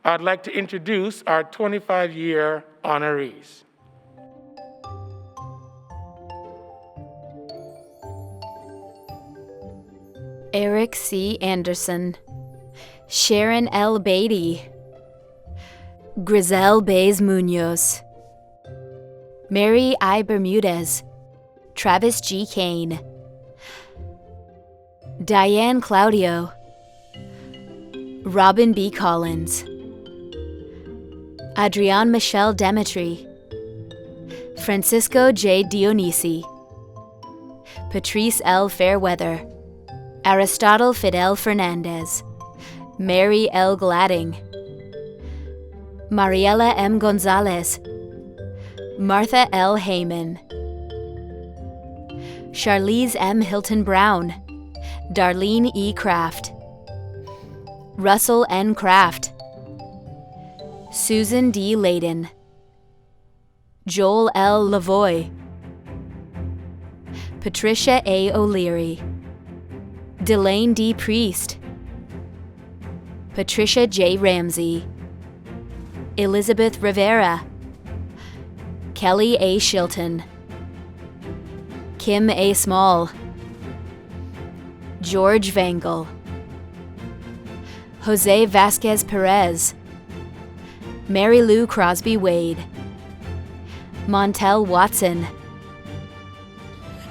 I'd like to introduce our 25-year honorees. Eric C. Anderson, Sharon L. Beatty, Grisel Baez Munoz, Mary I. Bermudez, Travis G. Kane, Diane Claudio, Robin B. Collins, Adrienne Michelle Demetri, Francisco J. Dionisi, Patrice L. Fairweather, Aristotle Fidel Fernandez, Mary L. Gladding, Mariela M. Gonzalez, Martha L. Heyman, Charlize M. Hilton Brown, Darlene E. Kraft, Russell N. Kraft, Susan D. Layden, Joel L. Lavoie, Patricia A. O'Leary, Delane D. Priest, Patricia J. Ramsey, Elizabeth Rivera, Kelly A. Shilton, Kim A. Small, George Vangel, Jose Vasquez Perez, Mary Lou Crosby Wade, Montel Watson.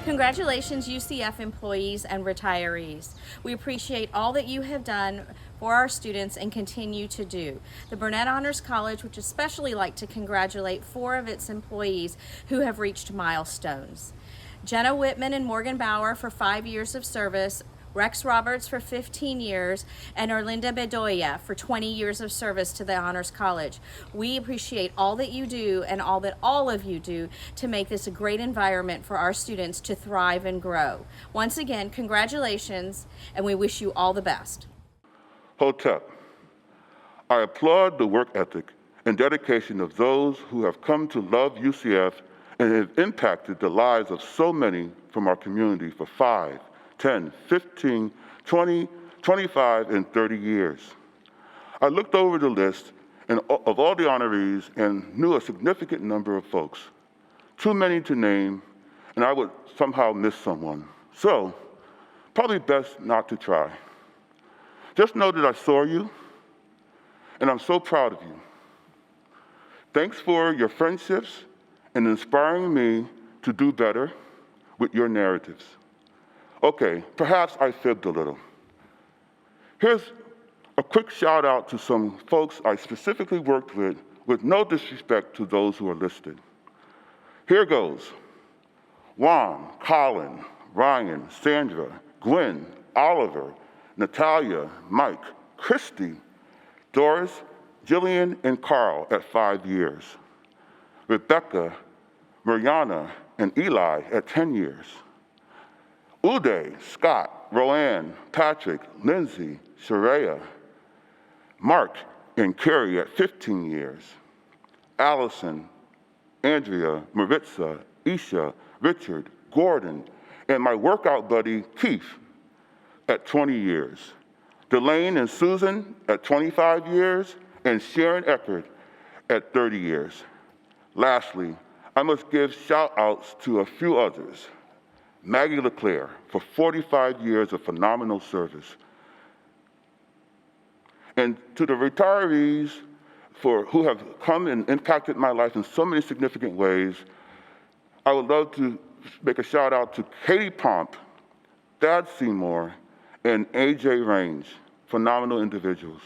Congratulations, UCF employees and retirees. We appreciate all that you have done for our students and continue to do. The Burnett Honors College would especially like to congratulate 4 of its employees who have reached milestones. Jenna Whitman and Morgan Bauer for 5 years of service, Rex Roberts for 15 years, and Orlinda Bedoya for 20 years of service to the Honors College. We appreciate all that you do and all that all of you do to make this a great environment for our students to thrive and grow. Once again, congratulations, and we wish you all the best. Hotep, I applaud the work ethic and dedication of those who have come to love UCF and have impacted the lives of so many from our community for 5, 10, 15, 20, 25, and 30 years. I looked over the list of all the honorees and knew a significant number of folks. Too many to name, and I would somehow miss someone. So, probably best not to try. Just know that I saw you, and I'm so proud of you. Thanks for your friendships and inspiring me to do better with your narratives. Okay, perhaps I fibbed a little. Here's a quick shout out to some folks I specifically worked with no disrespect to those who are listed. Here goes. Juan, Colin, Ryan, Sandra, Gwen, Oliver, Natalia, Mike, Christy, Doris, Jillian, and Carl at 5 years. Rebecca, Mariana, and Eli at 10 years. Uday, Scott, Roanne, Patrick, Lindsay, Sharia, Mark, and Carrie at 15 years. Allison, Andrea, Maritza, Isha, Richard, Gordon, and my workout buddy, Keith, at 20 years. Delane and Susan at 25 years, and Sharon Eckert at 30 years. Lastly, I must give shout-outs to a few others. Maggie LeClaire for 45 years of phenomenal service. And to the retirees who have come and impacted my life in so many significant ways, I would love to make a shout out to Katie Pomp, Dad Seymour, and AJ Range, phenomenal individuals.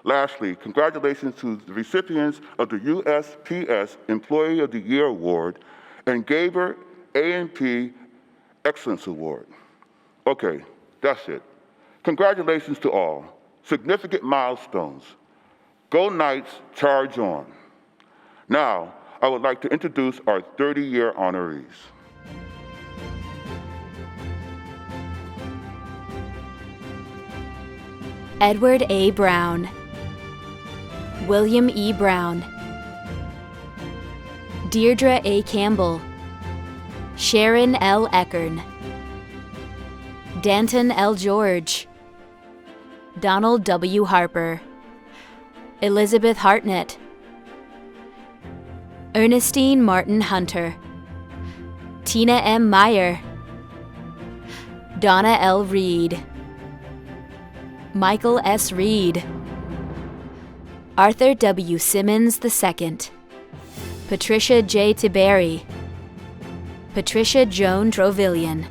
Lastly, congratulations to the recipients of the USPS Employee of the Year Award and Gabor A Excellence Award. Okay, that's it. Congratulations to all. Significant milestones. Go Knights, charge on. Now, I would like to introduce our 30-year honorees. Edward A. Brown, William E. Brown, Deirdre A. Campbell, Sharon L. Eckern, Danton L. George, Donald W. Harper, Elizabeth Hartnett, Ernestine Martin Hunter, Tina M. Meyer, Donna L. Reed, Michael S. Reed, Arthur W. Simmons II, Patricia J. Tiberi, Patricia Joan Drovillian.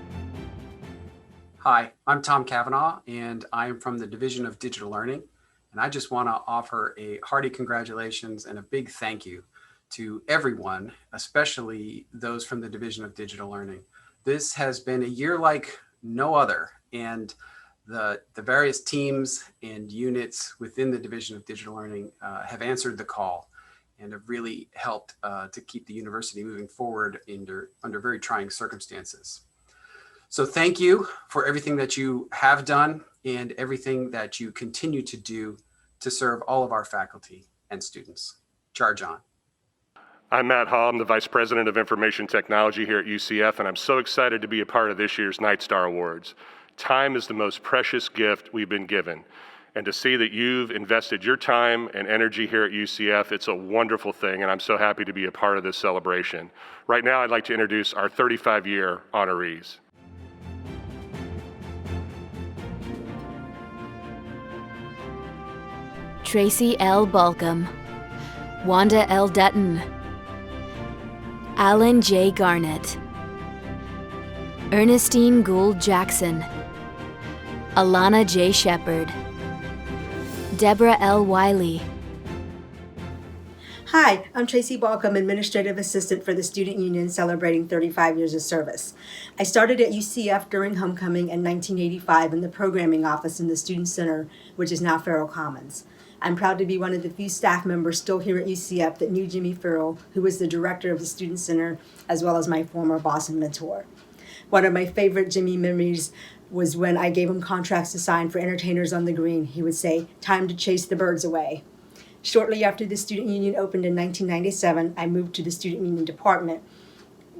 Hi, I'm Tom Cavanaugh, and I am from the Division of Digital Learning. And I just want to offer a hearty congratulations and a big thank you to everyone, especially those from the Division of Digital Learning. This has been a year like no other, and the various teams and units within the Division of Digital Learning have answered the call and have really helped to keep the university moving forward under very trying circumstances. So thank you for everything that you have done and everything that you continue to do to serve all of our faculty and students. Charge on. I'm Matt Hall. I'm the Vice President of Information Technology here at UCF, and I'm so excited to be a part of this year's Night Star Awards. Time is the most precious gift we've been given, and to see that you've invested your time and energy here at UCF, it's a wonderful thing, and I'm so happy to be a part of this celebration. Right now, I'd like to introduce our 35-year honorees. Tracy L. Balcom, Wanda L. Dutton, Alan J. Garnett, Ernestine Gould Jackson, Alana J. Shepherd, Deborah L. Wiley. Hi, I'm Tracy Balcom, Administrative Assistant for the Student Union celebrating 35 years of service. I started at UCF during homecoming in 1985 in the programming office in the Student Center, which is now Farrell Commons. I'm proud to be one of the few staff members still here at UCF that knew Jimmy Farrell, who was the director of the Student Center, as well as my former boss and mentor. One of my favorite Jimmy memories was when I gave him contracts to sign for entertainers on the green. He would say, "Time to chase the birds away." Shortly after the Student Union opened in 1997, I moved to the Student Union department,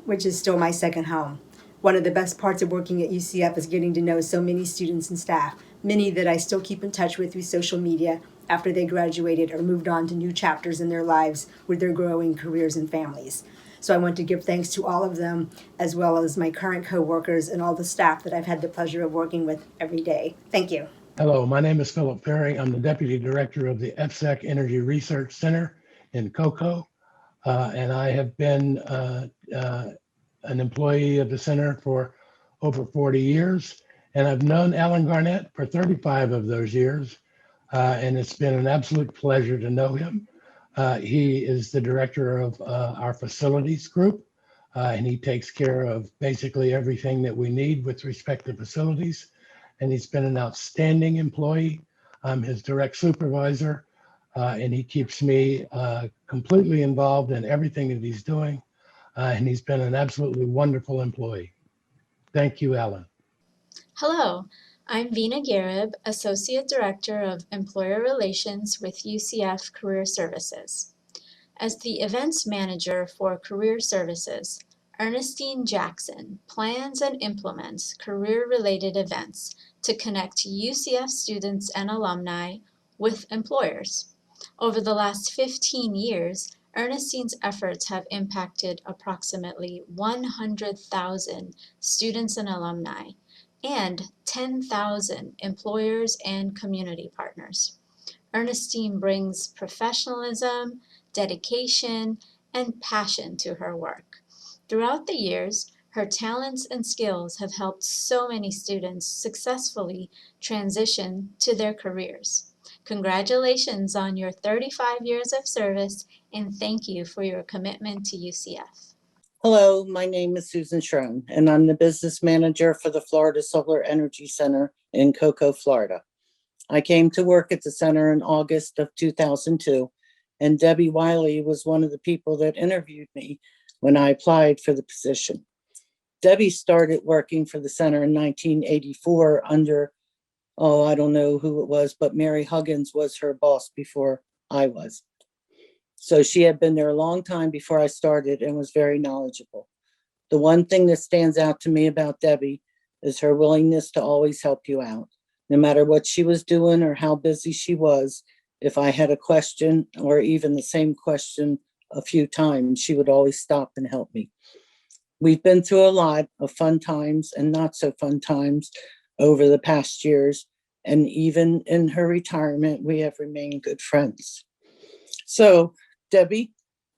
which is still my second home. One of the best parts of working at UCF is getting to know so many students and staff, many that I still keep in touch with through social media after they graduated or moved on to new chapters in their lives with their growing careers and families. So I want to give thanks to all of them, as well as my current coworkers and all the staff that I've had the pleasure of working with every day. Thank you. Hello, my name is Philip Perry. I'm the Deputy Director of the FSEC Energy Research Center in Cocoa, and I have been an employee of the center for over 40 years, and I've known Alan Garnett for 35 of those years, and it's been an absolute pleasure to know him. He is the director of our facilities group, and he takes care of basically everything that we need with respect to facilities. And he's been an outstanding employee. I'm his direct supervisor, and he keeps me completely involved in everything that he's doing. And he's been an absolutely wonderful employee. Thank you, Alan. Hello, I'm Veena Garib, Associate Director of Employer Relations with UCF Career Services. As the Events Manager for Career Services, Ernestine Jackson plans and implements career-related events to connect UCF students and alumni with employers. Over the last 15 years, Ernestine's efforts have impacted approximately 100,000 students and alumni and 10,000 employers and community partners. Ernestine brings professionalism, dedication, and passion to her work. Throughout the years, her talents and skills have helped so many students successfully transition to their careers. Congratulations on your 35 years of service, and thank you for your commitment to UCF. Hello, my name is Susan Schroen, and I'm the business manager for the Florida Solar Energy Center in Cocoa, Florida. I came to work at the center in August of 2002, and Debbie Wiley was one of the people that interviewed me when I applied for the position. Debbie started working for the center in 1984 under, I don't know who it was, but Mary Huggins was her boss before I was. So she had been there a long time before I started and was very knowledgeable. The one thing that stands out to me about Debbie is her willingness to always help you out. No matter what she was doing or how busy she was, if I had a question or even the same question a few times, she would always stop and help me. We've been through a lot of fun times and not so fun times over the past years. And even in her retirement, we have remained good friends. So, Debbie,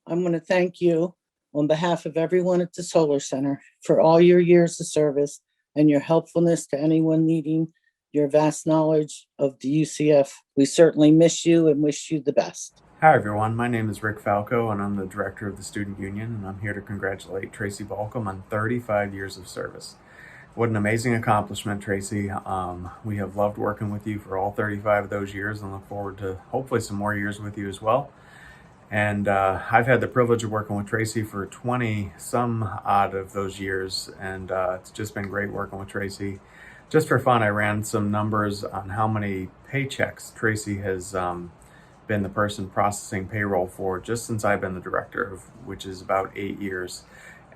I'm going to thank you on behalf of everyone at the Solar Center for all your years of service and your helpfulness to anyone needing your vast knowledge of the UCF. We certainly miss you and wish you the best. Hi everyone, my name is Rick Falco and I'm the director of the Student Union, and I'm here to congratulate Tracy Balcom on 35 years of service. What an amazing accomplishment, Tracy. We have loved working with you for all 35 of those years and look forward to hopefully some more years with you as well. And I've had the privilege of working with Tracy for 20 some odd of those years, and it's just been great working with Tracy. Just for fun, I ran some numbers on how many paychecks Tracy has been the person processing payroll for just since I've been the director, which is about 8 years.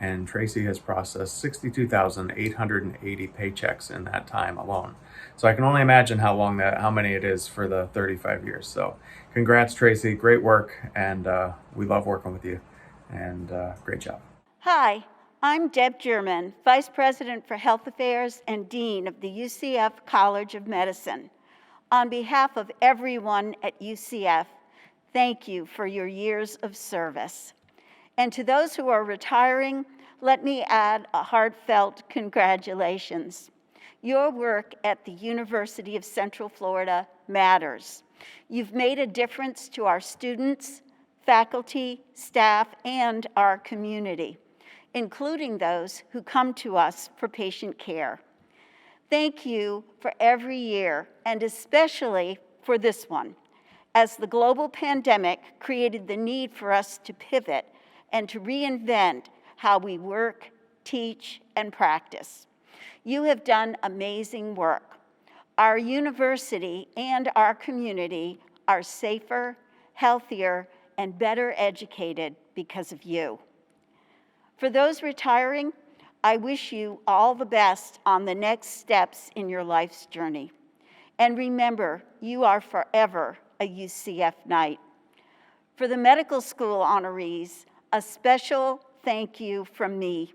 And Tracy has processed 62,880 paychecks in that time alone. So I can only imagine how many it is for the 35 years. So congrats, Tracy, great work, and we love working with you, and great job. Hi, I'm Deb German, Vice President for Health Affairs and Dean of the UCF College of Medicine. On behalf of everyone at UCF, thank you for your years of service. And to those who are retiring, let me add a heartfelt congratulations. Your work at the University of Central Florida matters. You've made a difference to our students, faculty, staff, and our community, including those who come to us for patient care. Thank you for every year, and especially for this one, as the global pandemic created the need for us to pivot and to reinvent how we work, teach, and practice. You have done amazing work. Our university and our community are safer, healthier, and better educated because of you. For those retiring, I wish you all the best on the next steps in your life's journey. And remember, you are forever a UCF Knight. For the medical school honorees, a special thank you from me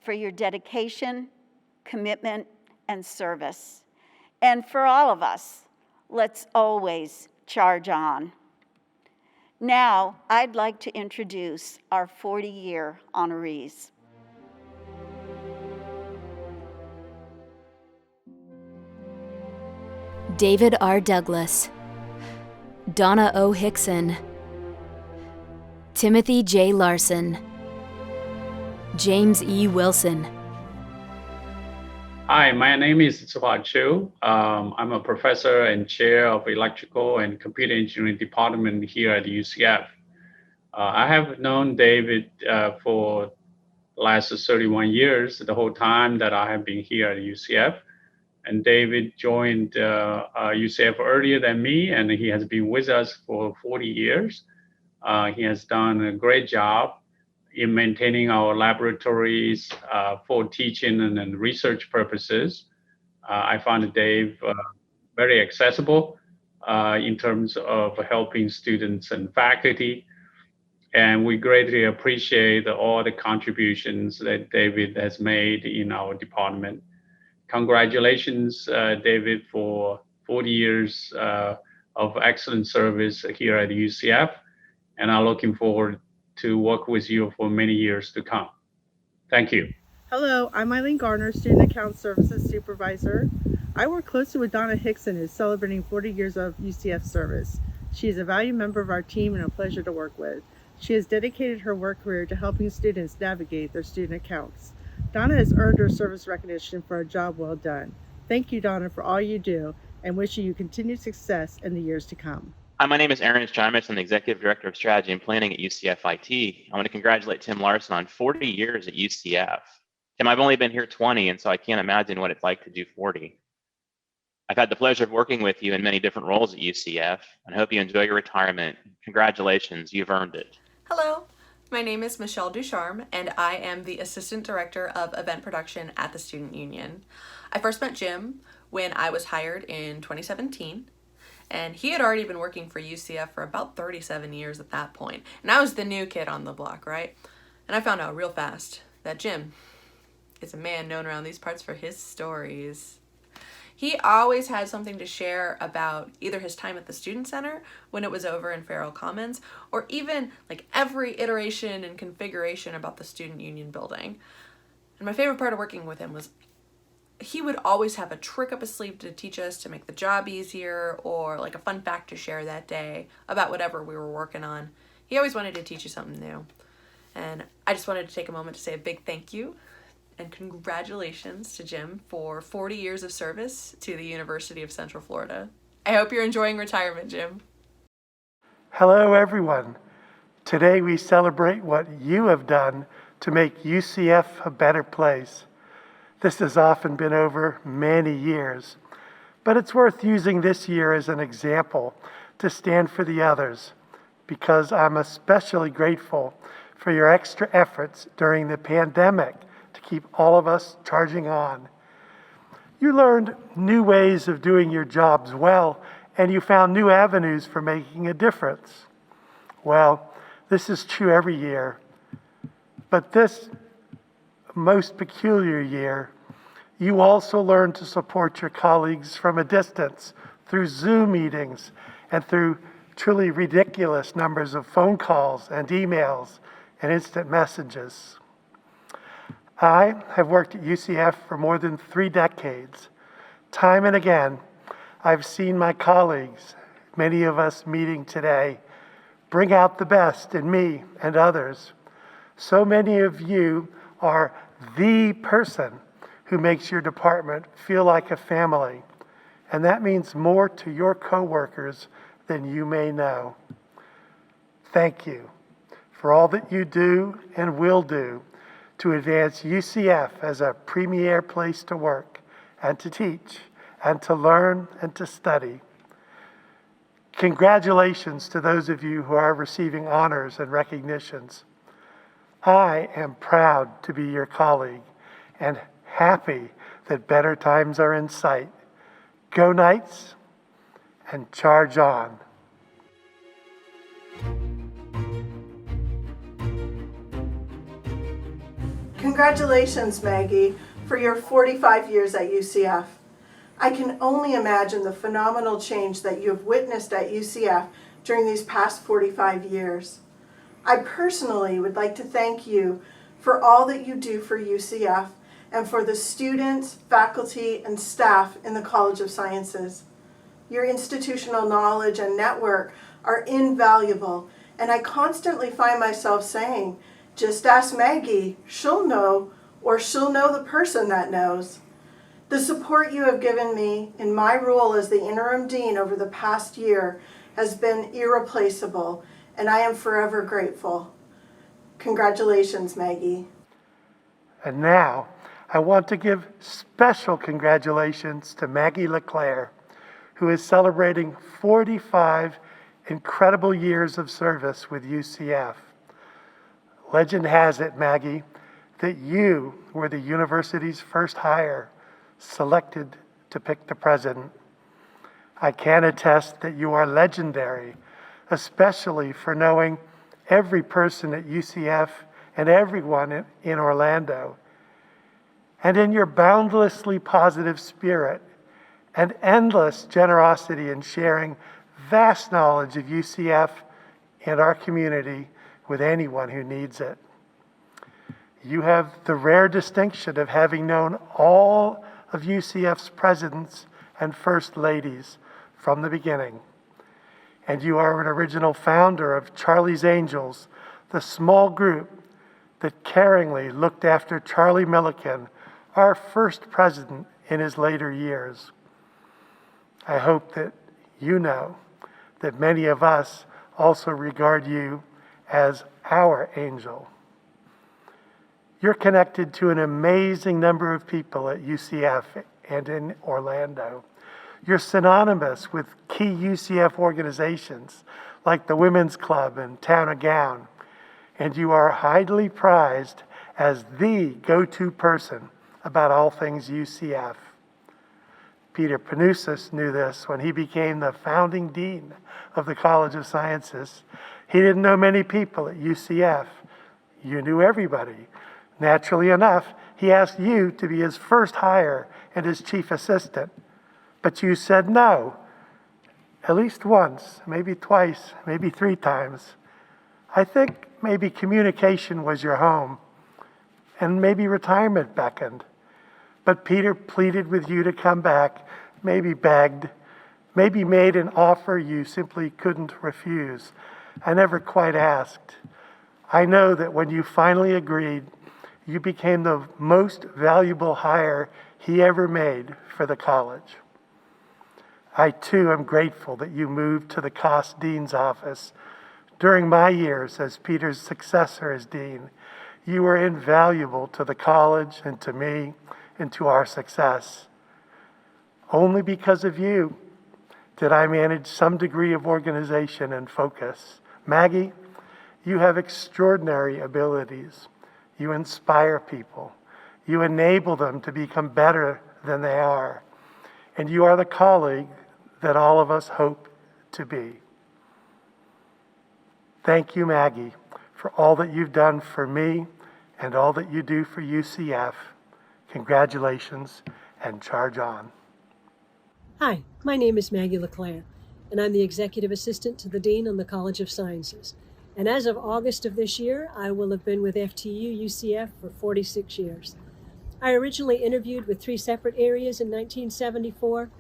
for your dedication, commitment, and service. And for all of us, let's always charge on. Now, I'd like to introduce our 40-year honorees. David R. Douglas, Donna O. Hickson, Timothy J. Larson, James E. Wilson. Hi, my name is Zhihua Chu. I'm a professor and chair of Electrical and Computer Engineering Department here at UCF. I have known David for the last 31 years, the whole time that I have been here at UCF. And David joined UCF earlier than me, and he has been with us for 40 years. He has done a great job in maintaining our laboratories for teaching and research purposes. I found Dave very accessible in terms of helping students and faculty. And we greatly appreciate all the contributions that David has made in our department. Congratulations, David, for 40 years of excellent service here at UCF. And I'm looking forward to work with you for many years to come. Thank you. Hello, I'm Eileen Garner, Student Account Services Supervisor. I work closely with Donna Hickson, who's celebrating 40 years of UCF service. She is a valued member of our team and a pleasure to work with. She has dedicated her work career to helping students navigate their student accounts. Donna has earned her service recognition for a job well done. Thank you, Donna, for all you do, and wishing you continued success in the years to come. Hi, my name is Aaron Chimus. I'm the Executive Director of Strategy and Planning at UCF IT. I want to congratulate Tim Larson on 40 years at UCF. Tim, I've only been here 20, and so I can't imagine what it's like to do 40. I've had the pleasure of working with you in many different roles at UCF, and I hope you enjoy your retirement. Congratulations, you've earned it. Hello, my name is Michelle Ducharme, and I am the Assistant Director of Event Production at the Student Union. I first met Jim when I was hired in 2017, and he had already been working for UCF for about 37 years at that point. And I was the new kid on the block, right? And I found out real fast that Jim is a man known around these parts for his stories. He always had something to share about either his time at the Student Center when it was over in Farrell Commons, or even like every iteration and configuration about the Student Union building. And my favorite part of working with him was he would always have a trick up his sleeve to teach us to make the job easier, or like a fun fact to share that day about whatever we were working on. He always wanted to teach you something new. And I just wanted to take a moment to say a big thank you and congratulations to Jim for 40 years of service to the University of Central Florida. I hope you're enjoying retirement, Jim. Hello, everyone. Today we celebrate what you have done to make UCF a better place. This has often been over many years, but it's worth using this year as an example to stand for the others, because I'm especially grateful for your extra efforts during the pandemic to keep all of us charging on. You learned new ways of doing your jobs well, and you found new avenues for making a difference. Well, this is true every year, but this most peculiar year, you also learned to support your colleagues from a distance through Zoom meetings and through truly ridiculous numbers of phone calls and emails and instant messages. I have worked at UCF for more than 3 decades. Time and again, I've seen my colleagues, many of us meeting today, bring out the best in me and others. So many of you are the person who makes your department feel like a family, and that means more to your coworkers than you may know. Thank you for all that you do and will do to advance UCF as a premier place to work and to teach and to learn and to study. Congratulations to those of you who are receiving honors and recognitions. I am proud to be your colleague and happy that better times are in sight. Go Knights and charge on. Congratulations, Maggie, for your 45 years at UCF. I can only imagine the phenomenal change that you have witnessed at UCF during these past 45 years. I personally would like to thank you for all that you do for UCF and for the students, faculty, and staff in the College of Sciences. Your institutional knowledge and network are invaluable, and I constantly find myself saying, just ask Maggie, she'll know, or she'll know the person that knows. The support you have given me in my role as the interim dean over the past year has been irreplaceable, and I am forever grateful. Congratulations, Maggie. And now, I want to give special congratulations to Maggie LeClaire, who is celebrating 45 incredible years of service with UCF. Legend has it, Maggie, that you were the university's first hire selected to pick the president. I can attest that you are legendary, especially for knowing every person at UCF and everyone in Orlando. And in your boundlessly positive spirit and endless generosity in sharing vast knowledge of UCF and our community with anyone who needs it. You have the rare distinction of having known all of UCF's presidents and first ladies from the beginning. And you are an original founder of Charlie's Angels, the small group that caringly looked after Charlie Milliken, our first president in his later years. I hope that you know that many of us also regard you as our angel. You're connected to an amazing number of people at UCF and in Orlando. You're synonymous with key UCF organizations like the Women's Club and Town of Gown, and you are highly prized as the go-to person about all things UCF. Peter Panousis knew this when he became the founding dean of the College of Sciences. He didn't know many people at UCF. You knew everybody. Naturally enough, he asked you to be his first hire and his chief assistant. But you said no, at least once, maybe twice, maybe 3 times. I think maybe communication was your home, and maybe retirement beckoned. But Peter pleaded with you to come back, maybe begged, maybe made an offer you simply couldn't refuse. I never quite asked. I know that when you finally agreed, you became the most valuable hire he ever made for the college. I too am grateful that you moved to the Cost Dean's office. During my years as Peter's successor as dean, you were invaluable to the college and to me and to our success. Only because of you did I manage some degree of organization and focus. Maggie, you have extraordinary abilities. You inspire people. You enable them to become better than they are. And you are the colleague that all of us hope to be. Thank you, Maggie, for all that you've done for me and all that you do for UCF. Congratulations and charge on. Hi, my name is Maggie LeClaire, and I'm the Executive Assistant to the Dean on the College of Sciences. And as of August of this year, I will have been with FTU UCF for 46 years. I originally interviewed with 3 separate areas in 1974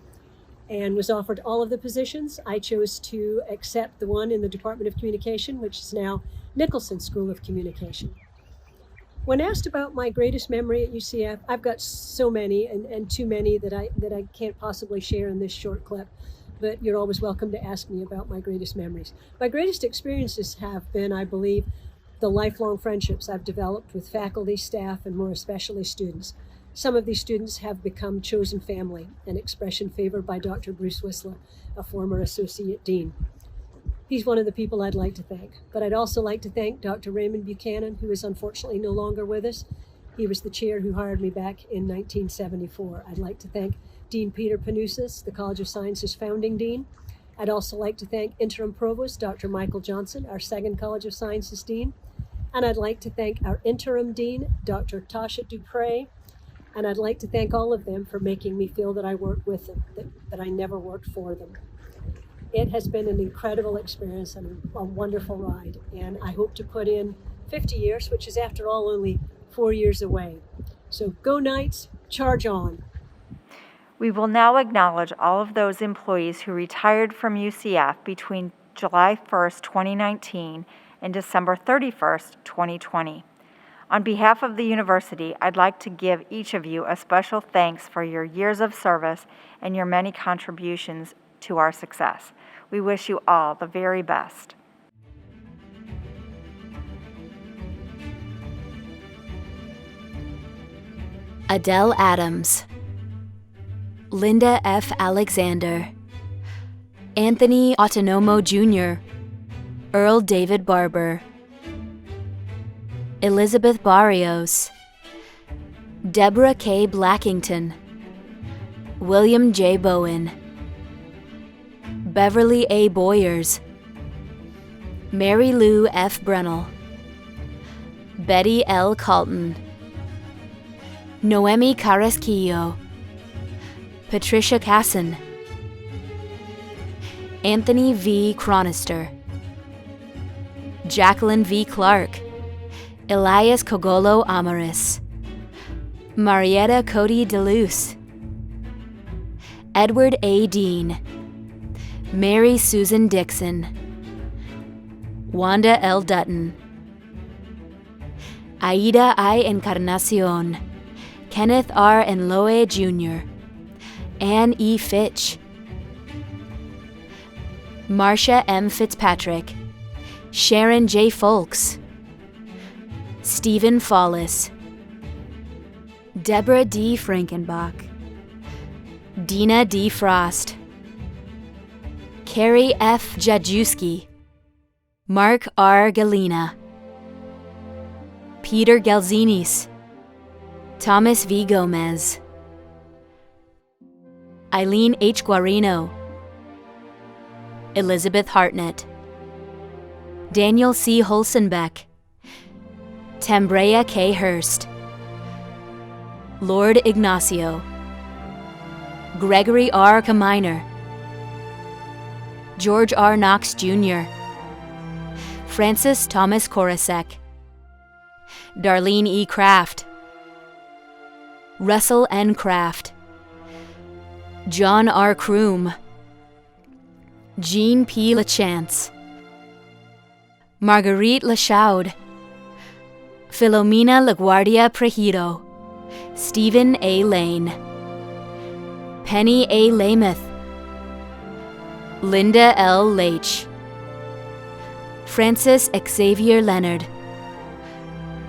and was offered all of the positions. I chose to accept the one in the Department of Communication, which is now Nicholson School of Communication. When asked about my greatest memory at UCF, I've got so many and too many that I can't possibly share in this short clip, but you're always welcome to ask me about my greatest memories. My greatest experiences have been, I believe, the lifelong friendships I've developed with faculty, staff, and more especially students. Some of these students have become chosen family, an expression favored by Dr. Bruce Whistler, a former associate dean. He's one of the people I'd like to thank, but I'd also like to thank Dr. Raymond Buchanan, who is unfortunately no longer with us. He was the chair who hired me back in 1974. I'd like to thank Dean Peter Panousis, the College of Sciences founding dean. I'd also like to thank Interim Provost Dr. Michael Johnson, our second College of Sciences dean. And I'd like to thank our interim dean, Dr. Tasha Dupre. And I'd like to thank all of them for making me feel that I worked with them, that I never worked for them. It has been an incredible experience and a wonderful ride. And I hope to put in 50 years, which is after all only 4 years away. So go Knights, charge on. We will now acknowledge all of those employees who retired from UCF between July 1st, 2019 and December 31st, 2020. On behalf of the university, I'd like to give each of you a special thanks for your years of service and your many contributions to our success. We wish you all the very best. Adele Adams, Linda F. Alexander, Anthony Autonomo Jr., Earl David Barber, Elizabeth Barrios, Deborah K. Blackington, William J. Bowen, Beverly A. Boyers, Mary Lou F. Brennell, Betty L. Calton, Noemi Carrasquillo, Patricia Casson, Anthony V. Chronister, Jacqueline V. Clark, Elias Cogolo Amaris, Marietta Cody DeLuce, Edward A. Dean, Mary Susan Dixon, Wanda L. Dutton, Aida I. Encarnacion, Kenneth R. Enloe Jr., Anne E. Fitch, Marcia M. Fitzpatrick, Sharon J. Folks, Stephen Follis, Deborah D. Frankenbach, Dina D. Frost, Carrie F. Jajewski, Mark R. Galina, Peter Galzinis, Thomas V. Gomez, Eileen H. Guarino, Elizabeth Hartnett, Daniel C. Holsenbeck, Tambrea K. Hurst, Lord Ignacio, Gregory R. Kaminer, George R. Knox Jr., Francis Thomas Korosek, Darlene E. Kraft, Russell N. Kraft, John R. Kroom, Jean P. LaChance, Marguerite Lachaude, Filomena LaGuardia Prejito, Stephen A. Lane, Penny A. Lameth, Linda L. Leitch, Francis Xavier Leonard,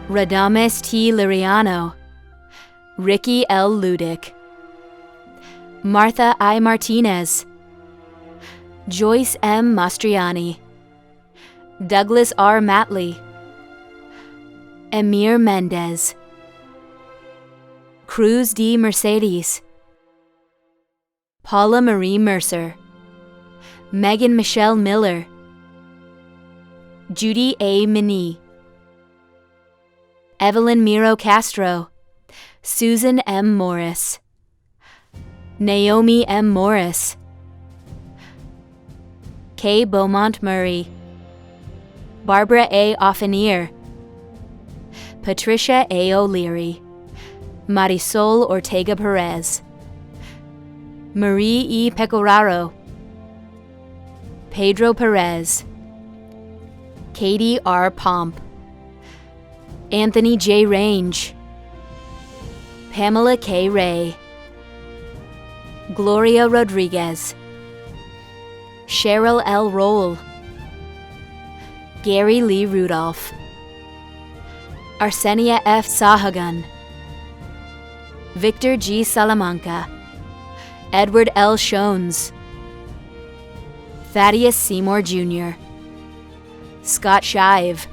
Radames T. Liriano, Ricky L. Ludick, Martha I. Martinez, Joyce M. Mastriani, Douglas R. Matley, Emir Mendez, Cruz D. Mercedes, Paula Marie Mercer, Megan Michelle Miller, Judy A. Minnie, Evelyn Miro Castro, Susan M. Morris, Naomi M. Morris, Kay Beaumont Murray, Barbara A. Offenier, Patricia A. O'Leary, Marisol Ortega Perez, Marie E. Pecoraro, Pedro Perez, Katie R. Pomp, Anthony J. Range, Pamela K. Ray, Gloria Rodriguez, Cheryl L. Roll, Gary Lee Rudolph, Arsenia F. Sahagan, Victor G. Salamanca, Edward L. Shones, Thaddeus Seymour Jr., Scott Shive,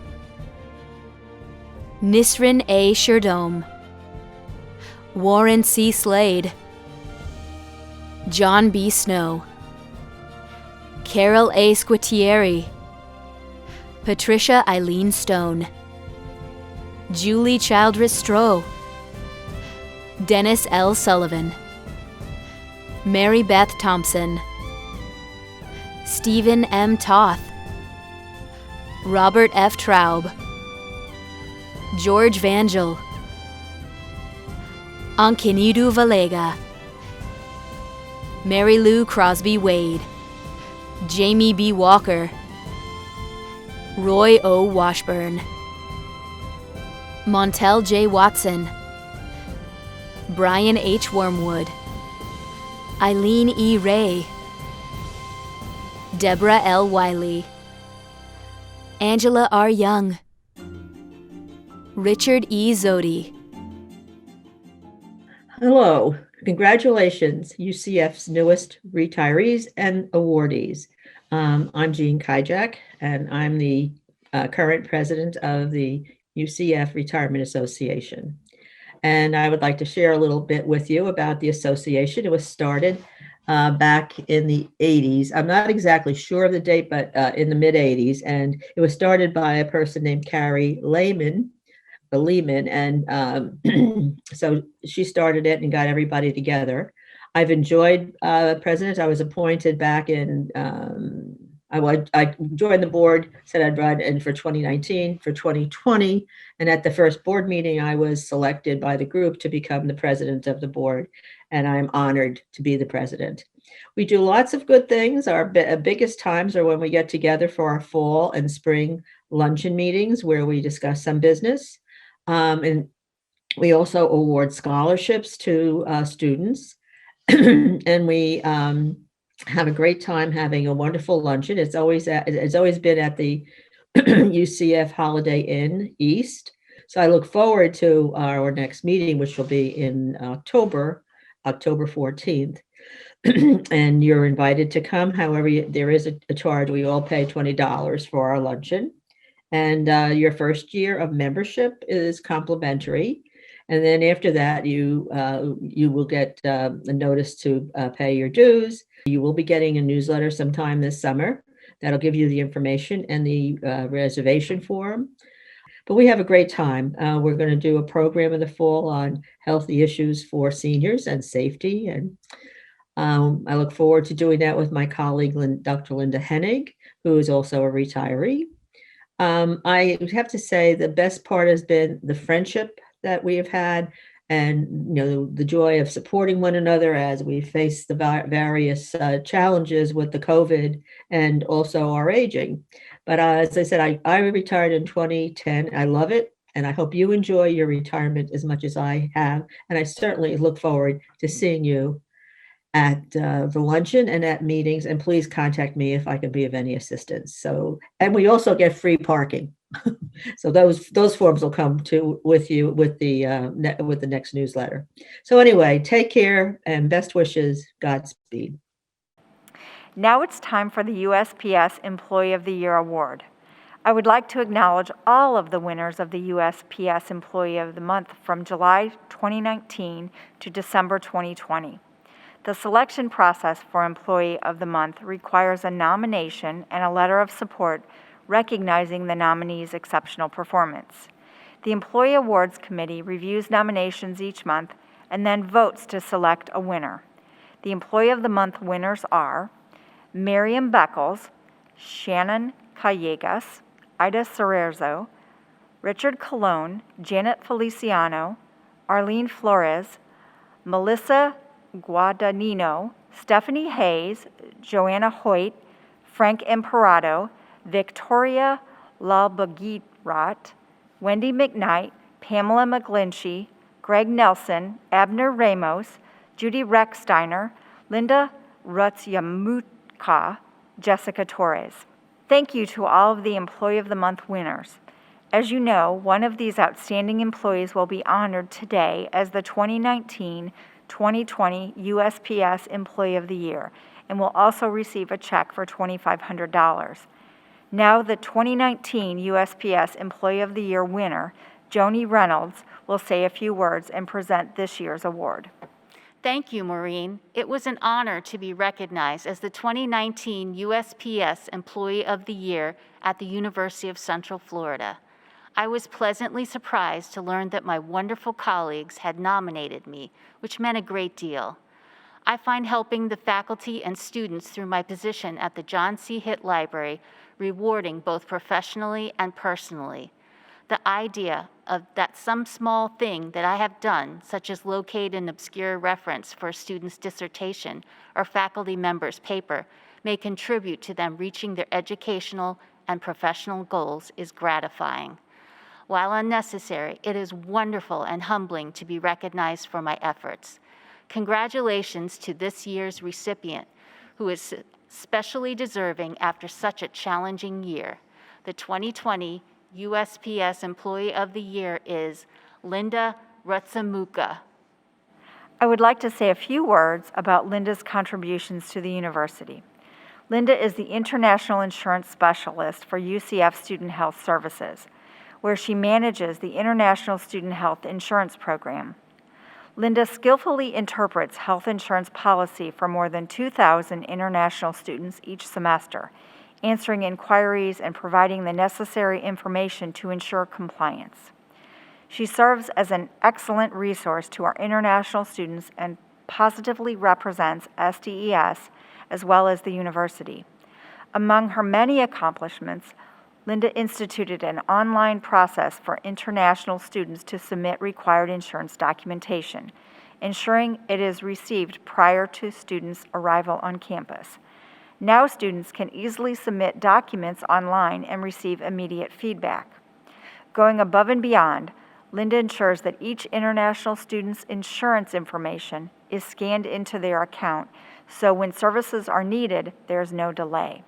Nisrin A. Sherdome, Warren C. Slade, John B. Snow, Carol A. Squitieri, Patricia Eileen Stone, Julie Childress Stroh, Dennis L. Sullivan, Mary Beth Thompson, Stephen M. Toth, Robert F. Traub, George Vangel, Ankinidu Valega, Mary Lou Crosby Wade, Jamie B. Walker, Roy O. Washburn, Montel J. Watson, Brian H. Wormwood, Eileen E. Ray, Deborah L. Wiley, Angela R. Young, Richard E. Zodi, Hello, congratulations, UCF's newest retirees and awardees. I'm Jean Kijak, and I'm the current president of the UCF Retirement Association. And I would like to share a little bit with you about the association. It was started back in the 80s. I'm not exactly sure of the date, but in the mid 80s. And it was started by a person named Carrie Lehman, and so she started it and got everybody together. I've enjoyed president. I was appointed back in, I joined the board, said I'd run in for 2019, for 2020. And at the first board meeting, I was selected by the group to become the president of the board. And I'm honored to be the president. We do lots of good things. Our biggest times are when we get together for our fall and spring luncheon meetings where we discuss some business. And we also award scholarships to students. And we have a great time having a wonderful luncheon. It's always been at the UCF Holiday Inn East. So I look forward to our next meeting, which will be in October 14th. And you're invited to come. However, there is a charge. We all pay $20 for our luncheon. And your first year of membership is complimentary. And then after that, you will get a notice to pay your dues. You will be getting a newsletter sometime this summer that'll give you the information and the reservation form. But we have a great time. We're going to do a program in the fall on healthy issues for seniors and safety. And I look forward to doing that with my colleague, Dr. Linda Hennig, who is also a retiree. I have to say the best part has been the friendship that we have had, and the joy of supporting one another as we face the various challenges with the COVID and also our aging. But as I said, I retired in 2010. I love it, and I hope you enjoy your retirement as much as I have. And I certainly look forward to seeing you at the luncheon and at meetings, and please contact me if I can be of any assistance. So, and we also get free parking. So those forms will come with you with the next newsletter. So anyway, take care and best wishes. Godspeed. Now it's time for the USPS Employee of the Year Award. I would like to acknowledge all of the winners of the USPS Employee of the Month from July 2019 to December 2020. The selection process for Employee of the Month requires a nomination and a letter of support recognizing the nominee's exceptional performance. The Employee Awards Committee reviews nominations each month and then votes to select a winner. The Employee of the Month winners are Miriam Beckles, Shannon Callegas, Ida Cererzo, Richard Colon, Janet Feliciano, Arlene Flores, Melissa Guadagnino, Stephanie Hayes, Joanna Hoyt, Frank Imperato, Victoria Lalbagirat, Wendy McKnight, Pamela McGlinchey, Greg Nelson, Abner Ramos, Judy Recksteiner, Linda Rutsyamutka, Jessica Torres. Thank you to all of the Employee of the Month winners. As you know, one of these outstanding employees will be honored today as the 2019-2020 USPS Employee of the Year and will also receive a check for $2,500. Now the 2019 USPS Employee of the Year winner, Joni Reynolds, will say a few words and present this year's award. Thank you, Maureen. It was an honor to be recognized as the 2019 USPS Employee of the Year at the University of Central Florida. I was pleasantly surprised to learn that my wonderful colleagues had nominated me, which meant a great deal. I find helping the faculty and students through my position at the John C. Hitt Library rewarding both professionally and personally. The idea of that some small thing that I have done, such as locate an obscure reference for a student's dissertation or faculty member's paper, may contribute to them reaching their educational and professional goals is gratifying. While unnecessary, it is wonderful and humbling to be recognized for my efforts. Congratulations to this year's recipient, who is especially deserving after such a challenging year. The 2020 USPS Employee of the Year is Linda Rutsamuka. I would like to say a few words about Linda's contributions to the university. Linda is the International Insurance Specialist for UCF Student Health Services, where she manages the International Student Health Insurance Program. Linda skillfully interprets health insurance policy for more than 2,000 international students each semester, answering inquiries and providing the necessary information to ensure compliance. She serves as an excellent resource to our international students and positively represents SDES as well as the university. Among her many accomplishments, Linda instituted an online process for international students to submit required insurance documentation, ensuring it is received prior to students' arrival on campus. Now students can easily submit documents online and receive immediate feedback. Going above and beyond, Linda ensures that each international student's insurance information is scanned into their account, so when services are needed, there is no delay.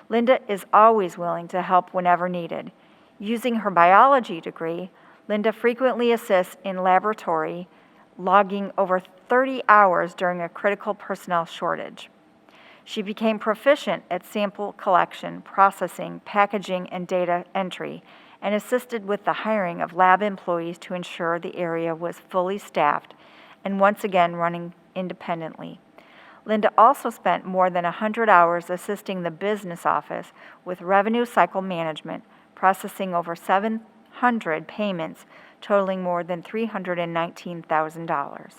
Linda is always willing to help whenever needed. Using her biology degree, Linda frequently assists in laboratory, logging over 30 hours during a critical personnel shortage. She became proficient at sample collection, processing, packaging, and data entry, and assisted with the hiring of lab employees to ensure the area was fully staffed and once again running independently. Linda also spent more than 100 hours assisting the business office with revenue cycle management, processing over 700 payments totaling more than $319,000.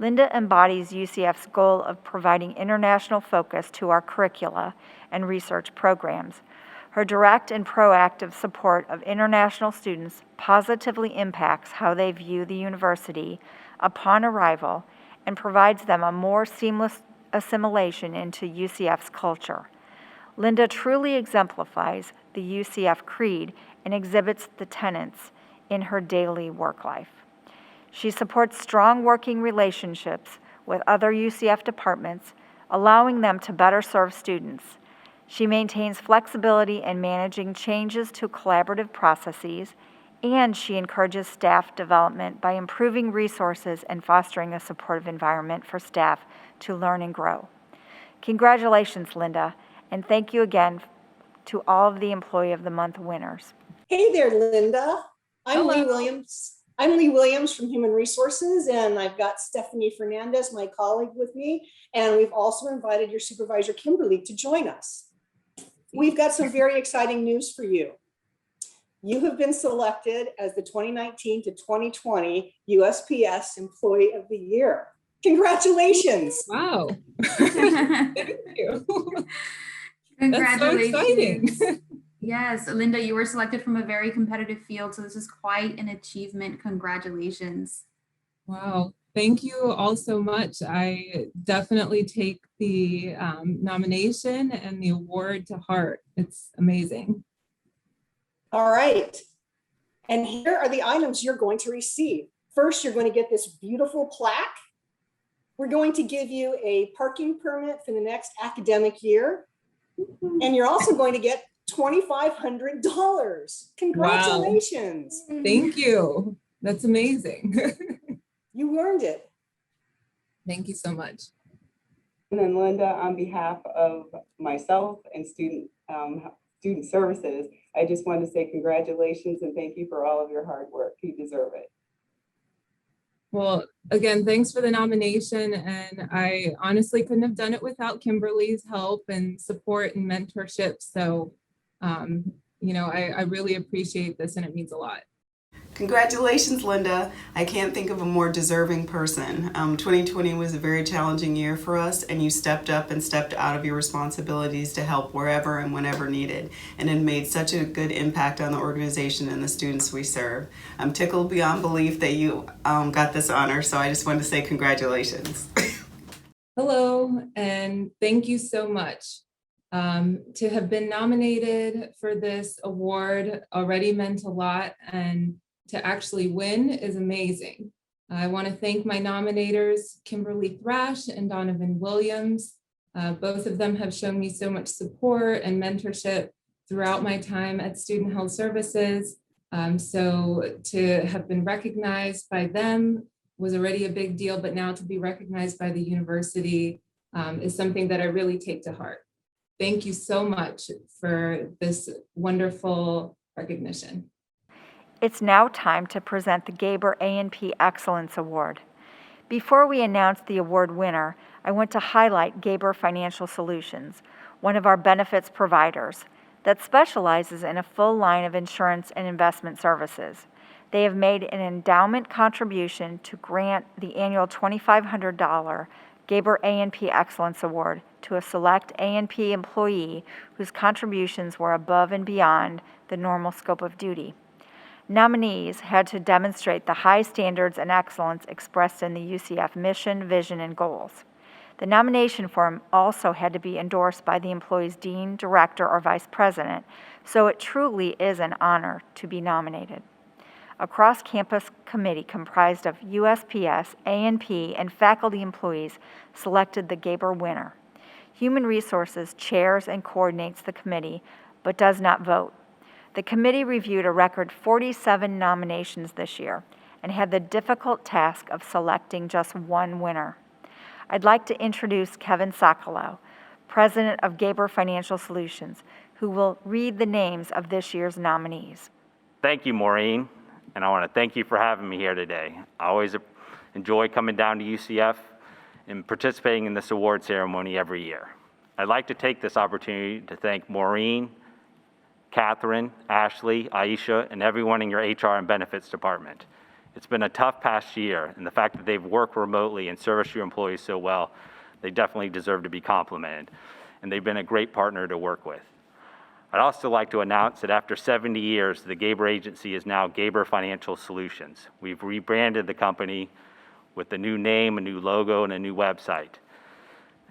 Linda embodies UCF's goal of providing international focus to our curricula and research programs. Her direct and proactive support of international students positively impacts how they view the university upon arrival and provides them a more seamless assimilation into UCF's culture. Linda truly exemplifies the UCF creed and exhibits the tenets in her daily work life. She supports strong working relationships with other UCF departments, allowing them to better serve students. She maintains flexibility in managing changes to collaborative processes, and she encourages staff development by improving resources and fostering a supportive environment for staff to learn and grow. Congratulations, Linda, and thank you again to all of the Employee of the Month winners. Hey there, Linda. I'm Lee Williams. I'm Lee Williams from Human Resources, and I've got Stephanie Fernandez, my colleague, with me, and we've also invited your supervisor, Kimberly, to join us. We've got some very exciting news for you. You have been selected as the 2019 to 2020 USPS Employee of the Year. Congratulations. Wow. Thank you. Congratulations. That's so exciting. Yes, Linda, you were selected from a very competitive field, so this is quite an achievement. Congratulations. Wow. Thank you all so much. I definitely take the nomination and the award to heart. It's amazing. All right. And here are the items you're going to receive. First, you're going to get this beautiful plaque. We're going to give you a parking permit for the next academic year. And you're also going to get $2,500. Congratulations. Wow. Thank you. That's amazing. You earned it. Thank you so much. And then Linda, on behalf of myself and student services, I just want to say congratulations and thank you for all of your hard work. You deserve it. Well, again, thanks for the nomination. And I honestly couldn't have done it without Kimberly's help and support and mentorship. So, you know, I really appreciate this and it means a lot. Congratulations, Linda. I can't think of a more deserving person. 2020 was a very challenging year for us, and you stepped up and stepped out of your responsibilities to help wherever and whenever needed, and it made such a good impact on the organization and the students we serve. I'm tickled beyond belief that you got this honor, so I just wanted to say congratulations. Hello, and thank you so much. To have been nominated for this award already meant a lot, and to actually win is amazing. I want to thank my nominators, Kimberly Thrash and Donovan Williams. Both of them have shown me so much support and mentorship throughout my time at Student Health Services. So to have been recognized by them was already a big deal, but now to be recognized by the university is something that I really take to heart. Thank you so much for this wonderful recognition. It's now time to present the Gabor A Excellence Award. Before we announce the award winner, I want to highlight Gabor Financial Solutions, one of our benefits providers that specializes in a full line of insurance and investment services. They have made an endowment contribution to grant the annual $2,500 Gabor A Excellence Award to a select A&P employee whose contributions were above and beyond the normal scope of duty. Nominees had to demonstrate the high standards and excellence expressed in the UCF mission, vision, and goals. The nomination form also had to be endorsed by the employee's dean, director, or vice president, so it truly is an honor to be nominated. A cross-campus committee comprised of USPS, A&P, and faculty employees selected the Gabor winner. Human Resources chairs and coordinates the committee, but does not vote. The committee reviewed a record 47 nominations this year and had the difficult task of selecting just one winner. I'd like to introduce Kevin Sokolow, president of Gabor Financial Solutions, who will read the names of this year's nominees. Thank you, Maureen, and I want to thank you for having me here today. I always enjoy coming down to UCF and participating in this award ceremony every year. I'd like to take this opportunity to thank Maureen, Catherine, Ashley, Aisha, and everyone in your HR and benefits department. It's been a tough past year, and the fact that they've worked remotely and serviced your employees so well, they definitely deserve to be complimented, and they've been a great partner to work with. I'd also like to announce that after 70 years, the Gabor agency is now Gabor Financial Solutions. We've rebranded the company with a new name, a new logo, and a new website.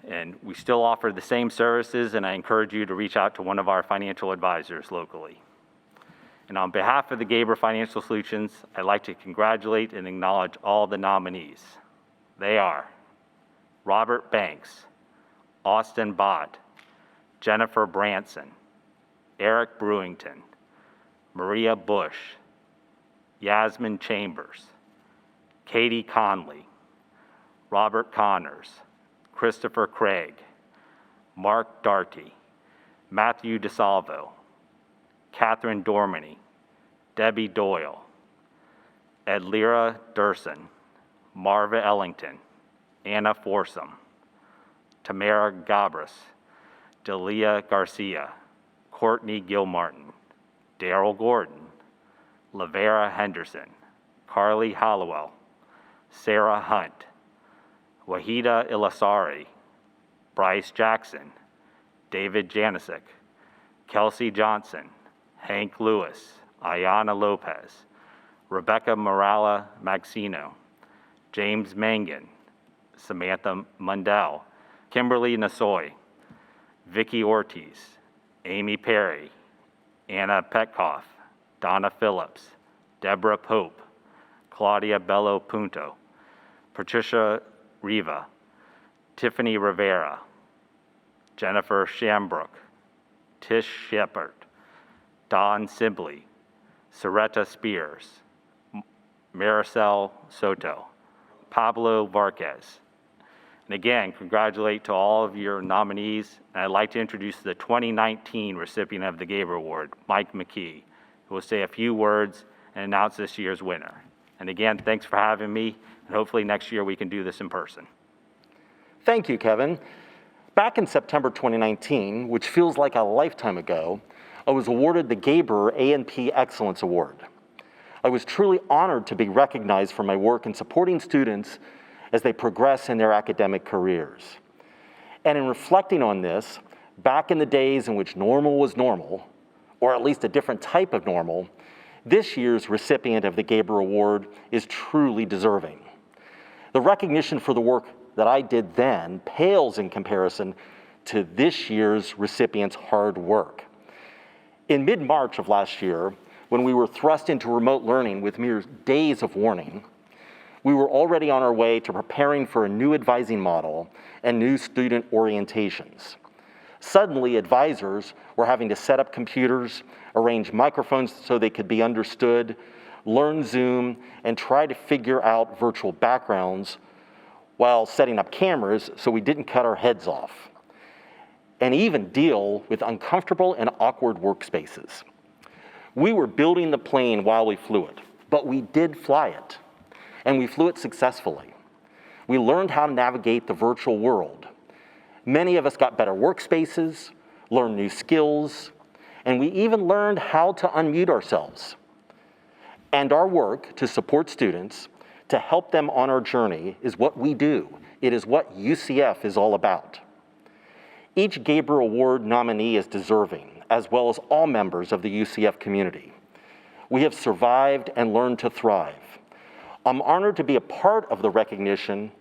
And we still offer the same services, and I encourage you to reach out to one of our financial advisors locally. And on behalf of the Gabor Financial Solutions, I'd like to congratulate and acknowledge all the nominees. They are Robert Banks, Austin Bott, Jennifer Branson, Eric Brewington, Maria Bush, Yasmin Chambers, Katie Conley, Robert Connors, Christopher Craig, Mark Darty, Matthew DeSalvo, Catherine Dormany, Debbie Doyle, Edlira Durson, Marva Ellington, Anna Forsum, Tamara Gabris, Delia Garcia, Courtney Gilmartin, Daryl Gordon, Lavera Henderson, Carly Hollowell, Sarah Hunt, Wahida Ilasari, Bryce Jackson, David Janicek, Kelsey Johnson, Hank Lewis, Ayana Lopez, Rebecca Morala Maxino, James Mangan, Samantha Mundell, Kimberly Nasoy, Vicky Ortiz, Amy Perry, Anna Petkoff, Donna Phillips, Deborah Pope, Claudia Bello Punto, Patricia Riva, Tiffany Rivera, Jennifer Shambrook, Tish Shepard, Don Sibley, Soretta Spears, Maricel Soto, Pablo Varquez. And again, congratulate to all of your nominees. And I'd like to introduce the 2019 recipient of the Gabor Award, Mike McKee, who will say a few words and announce this year's winner. And again, thanks for having me, and hopefully next year we can do this in person. Thank you, Kevin. Back in September 2019, which feels like a lifetime ago, I was awarded the Gabor A Excellence Award. I was truly honored to be recognized for my work in supporting students as they progress in their academic careers. And in reflecting on this, back in the days in which normal was normal, or at least a different type of normal, this year's recipient of the Gabor Award is truly deserving. The recognition for the work that I did then pales in comparison to this year's recipient's hard work. In mid-March of last year, when we were thrust into remote learning with mere days of warning, we were already on our way to preparing for a new advising model and new student orientations. Suddenly, advisors were having to set up computers, arrange microphones so they could be understood, learn Zoom, and try to figure out virtual backgrounds while setting up cameras so we didn't cut our heads off, and even deal with uncomfortable and awkward workspaces. We were building the plane while we flew it, but we did fly it, and we flew it successfully. We learned how to navigate the virtual world. Many of us got better workspaces, learned new skills, and we even learned how to unmute ourselves. And our work to support students, to help them on our journey, is what we do. It is what UCF is all about. Each Gabor Award nominee is deserving, as well as all members of the UCF community. We have survived and learned to thrive. I'm honored to be a part of the recognition,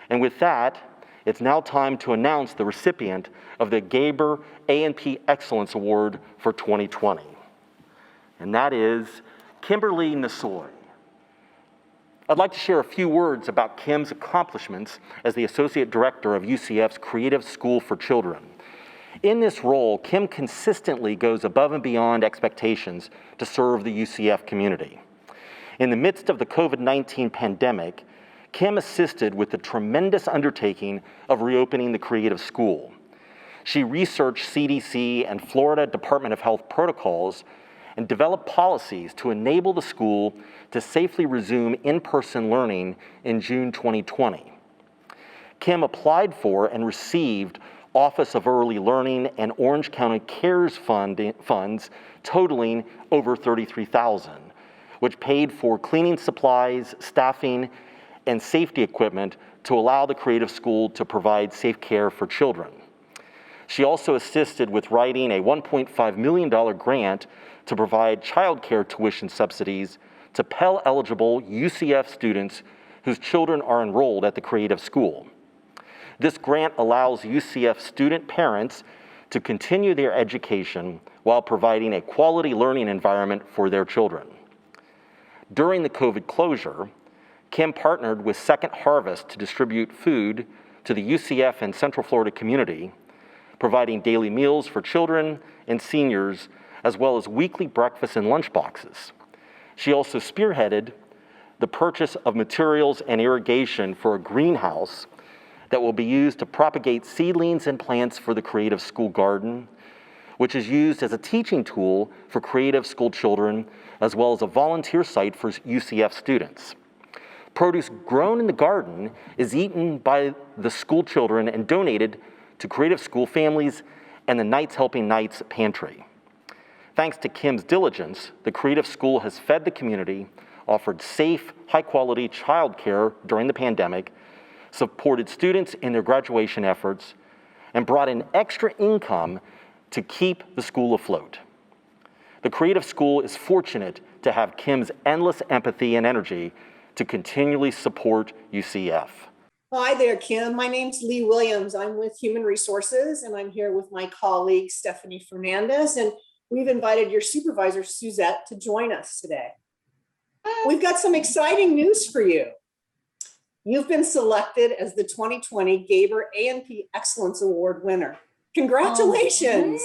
and with that, it's now time to announce the recipient of the Gabor A Excellence Award for 2020. And that is Kimberly Nasoy. I'd like to share a few words about Kim's accomplishments as the Associate Director of UCF's Creative School for Children. In this role, Kim consistently goes above and beyond expectations to serve the UCF community. In the midst of the COVID-19 pandemic, Kim assisted with the tremendous undertaking of reopening the Creative School. She researched CDC and Florida Department of Health protocols and developed policies to enable the school to safely resume in-person learning in June 2020. Kim applied for and received Office of Early Learning and Orange County CARES funds totaling over $33,000, which paid for cleaning supplies, staffing, and safety equipment to allow the Creative School to provide safe care for children. She also assisted with writing a $1.5 million grant to provide childcare tuition subsidies to Pell-eligible UCF students whose children are enrolled at the Creative School. This grant allows UCF student parents to continue their education while providing a quality learning environment for their children. During the COVID closure, Kim partnered with Second Harvest to distribute food to the UCF and Central Florida community, providing daily meals for children and seniors, as well as weekly breakfast and lunch boxes. She also spearheaded the purchase of materials and irrigation for a greenhouse that will be used to propagate seedlings and plants for the Creative School Garden, which is used as a teaching tool for Creative School children, as well as a volunteer site for UCF students. Produce grown in the garden is eaten by the school children and donated to Creative School families and the Knights Helping Knights pantry. Thanks to Kim's diligence, the Creative School has fed the community, offered safe, high-quality childcare during the pandemic, supported students in their graduation efforts, and brought in extra income to keep the school afloat. The Creative School is fortunate to have Kim's endless empathy and energy to continually support UCF. Hi there, Kim. My name's Lee Williams. I'm with Human Resources, and I'm here with my colleague, Stephanie Fernandez, and we've invited your supervisor, Suzette, to join us today. We've got some exciting news for you. You've been selected as the 2020 Gabor A Excellence Award winner. Congratulations.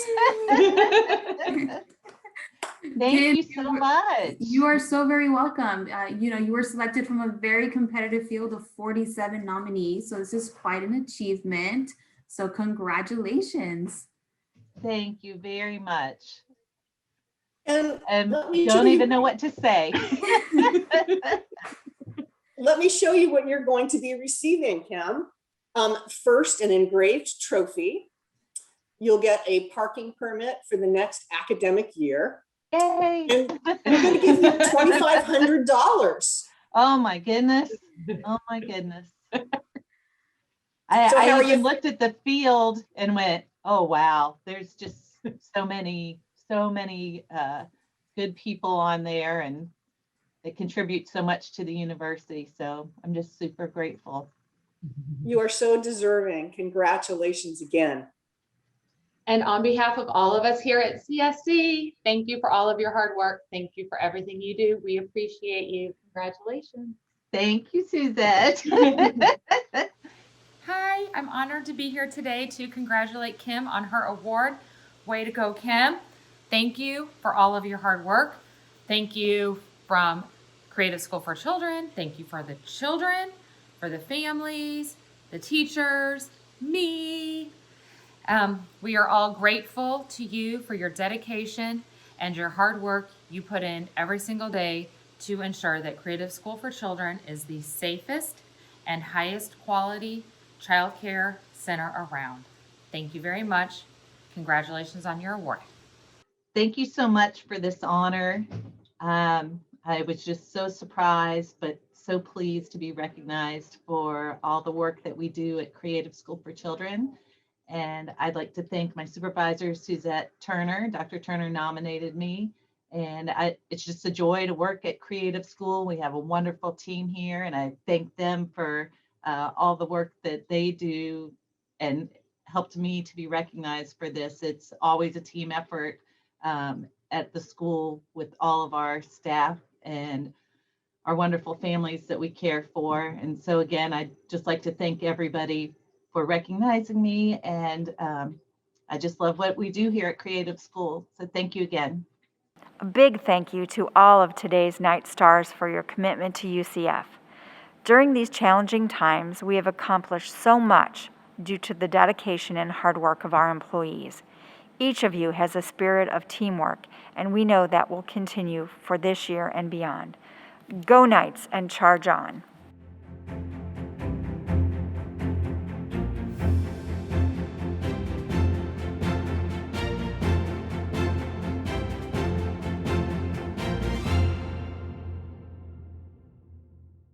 Thank you so much. You are so very welcome. You were selected from a very competitive field of 47 nominees, so this is quite an achievement. So congratulations. Thank you very much. And don't even know what to say. Let me show you what you're going to be receiving, Kim. First, an engraved trophy. You'll get a parking permit for the next academic year. Yay! And we're going to give you $2,500. Oh my goodness. Oh my goodness. I even looked at the field and went, oh wow, there's just so many good people on there, and they contribute so much to the university. So I'm just super grateful. You are so deserving. Congratulations again. And on behalf of all of us here at CSC, thank you for all of your hard work. Thank you for everything you do. We appreciate you. Congratulations. Thank you, Suzette. Hi, I'm honored to be here today to congratulate Kim on her award. Way to go, Kim. Thank you for all of your hard work. Thank you from Creative School for Children, thank you for the children, for the families, the teachers, me. We are all grateful to you for your dedication and your hard work you put in every single day to ensure that Creative School for Children is the safest and highest quality childcare center around. Thank you very much. Congratulations on your award. Thank you so much for this honor. I was just so surprised, but so pleased to be recognized for all the work that we do at Creative School for Children. And I'd like to thank my supervisor, Suzette Turner. Dr. Turner nominated me. And it's just a joy to work at Creative School. We have a wonderful team here, and I thank them for all the work that they do and helped me to be recognized for this. It's always a team effort at the school with all of our staff and our wonderful families that we care for. And so again, I'd just like to thank everybody for recognizing me. And I just love what we do here at Creative School. So thank you again. A big thank you to all of today's Night Stars for your commitment to UCF. During these challenging times, we have accomplished so much due to the dedication and hard work of our employees. Each of you has a spirit of teamwork, and we know that will continue for this year and beyond. Go Knights and charge on.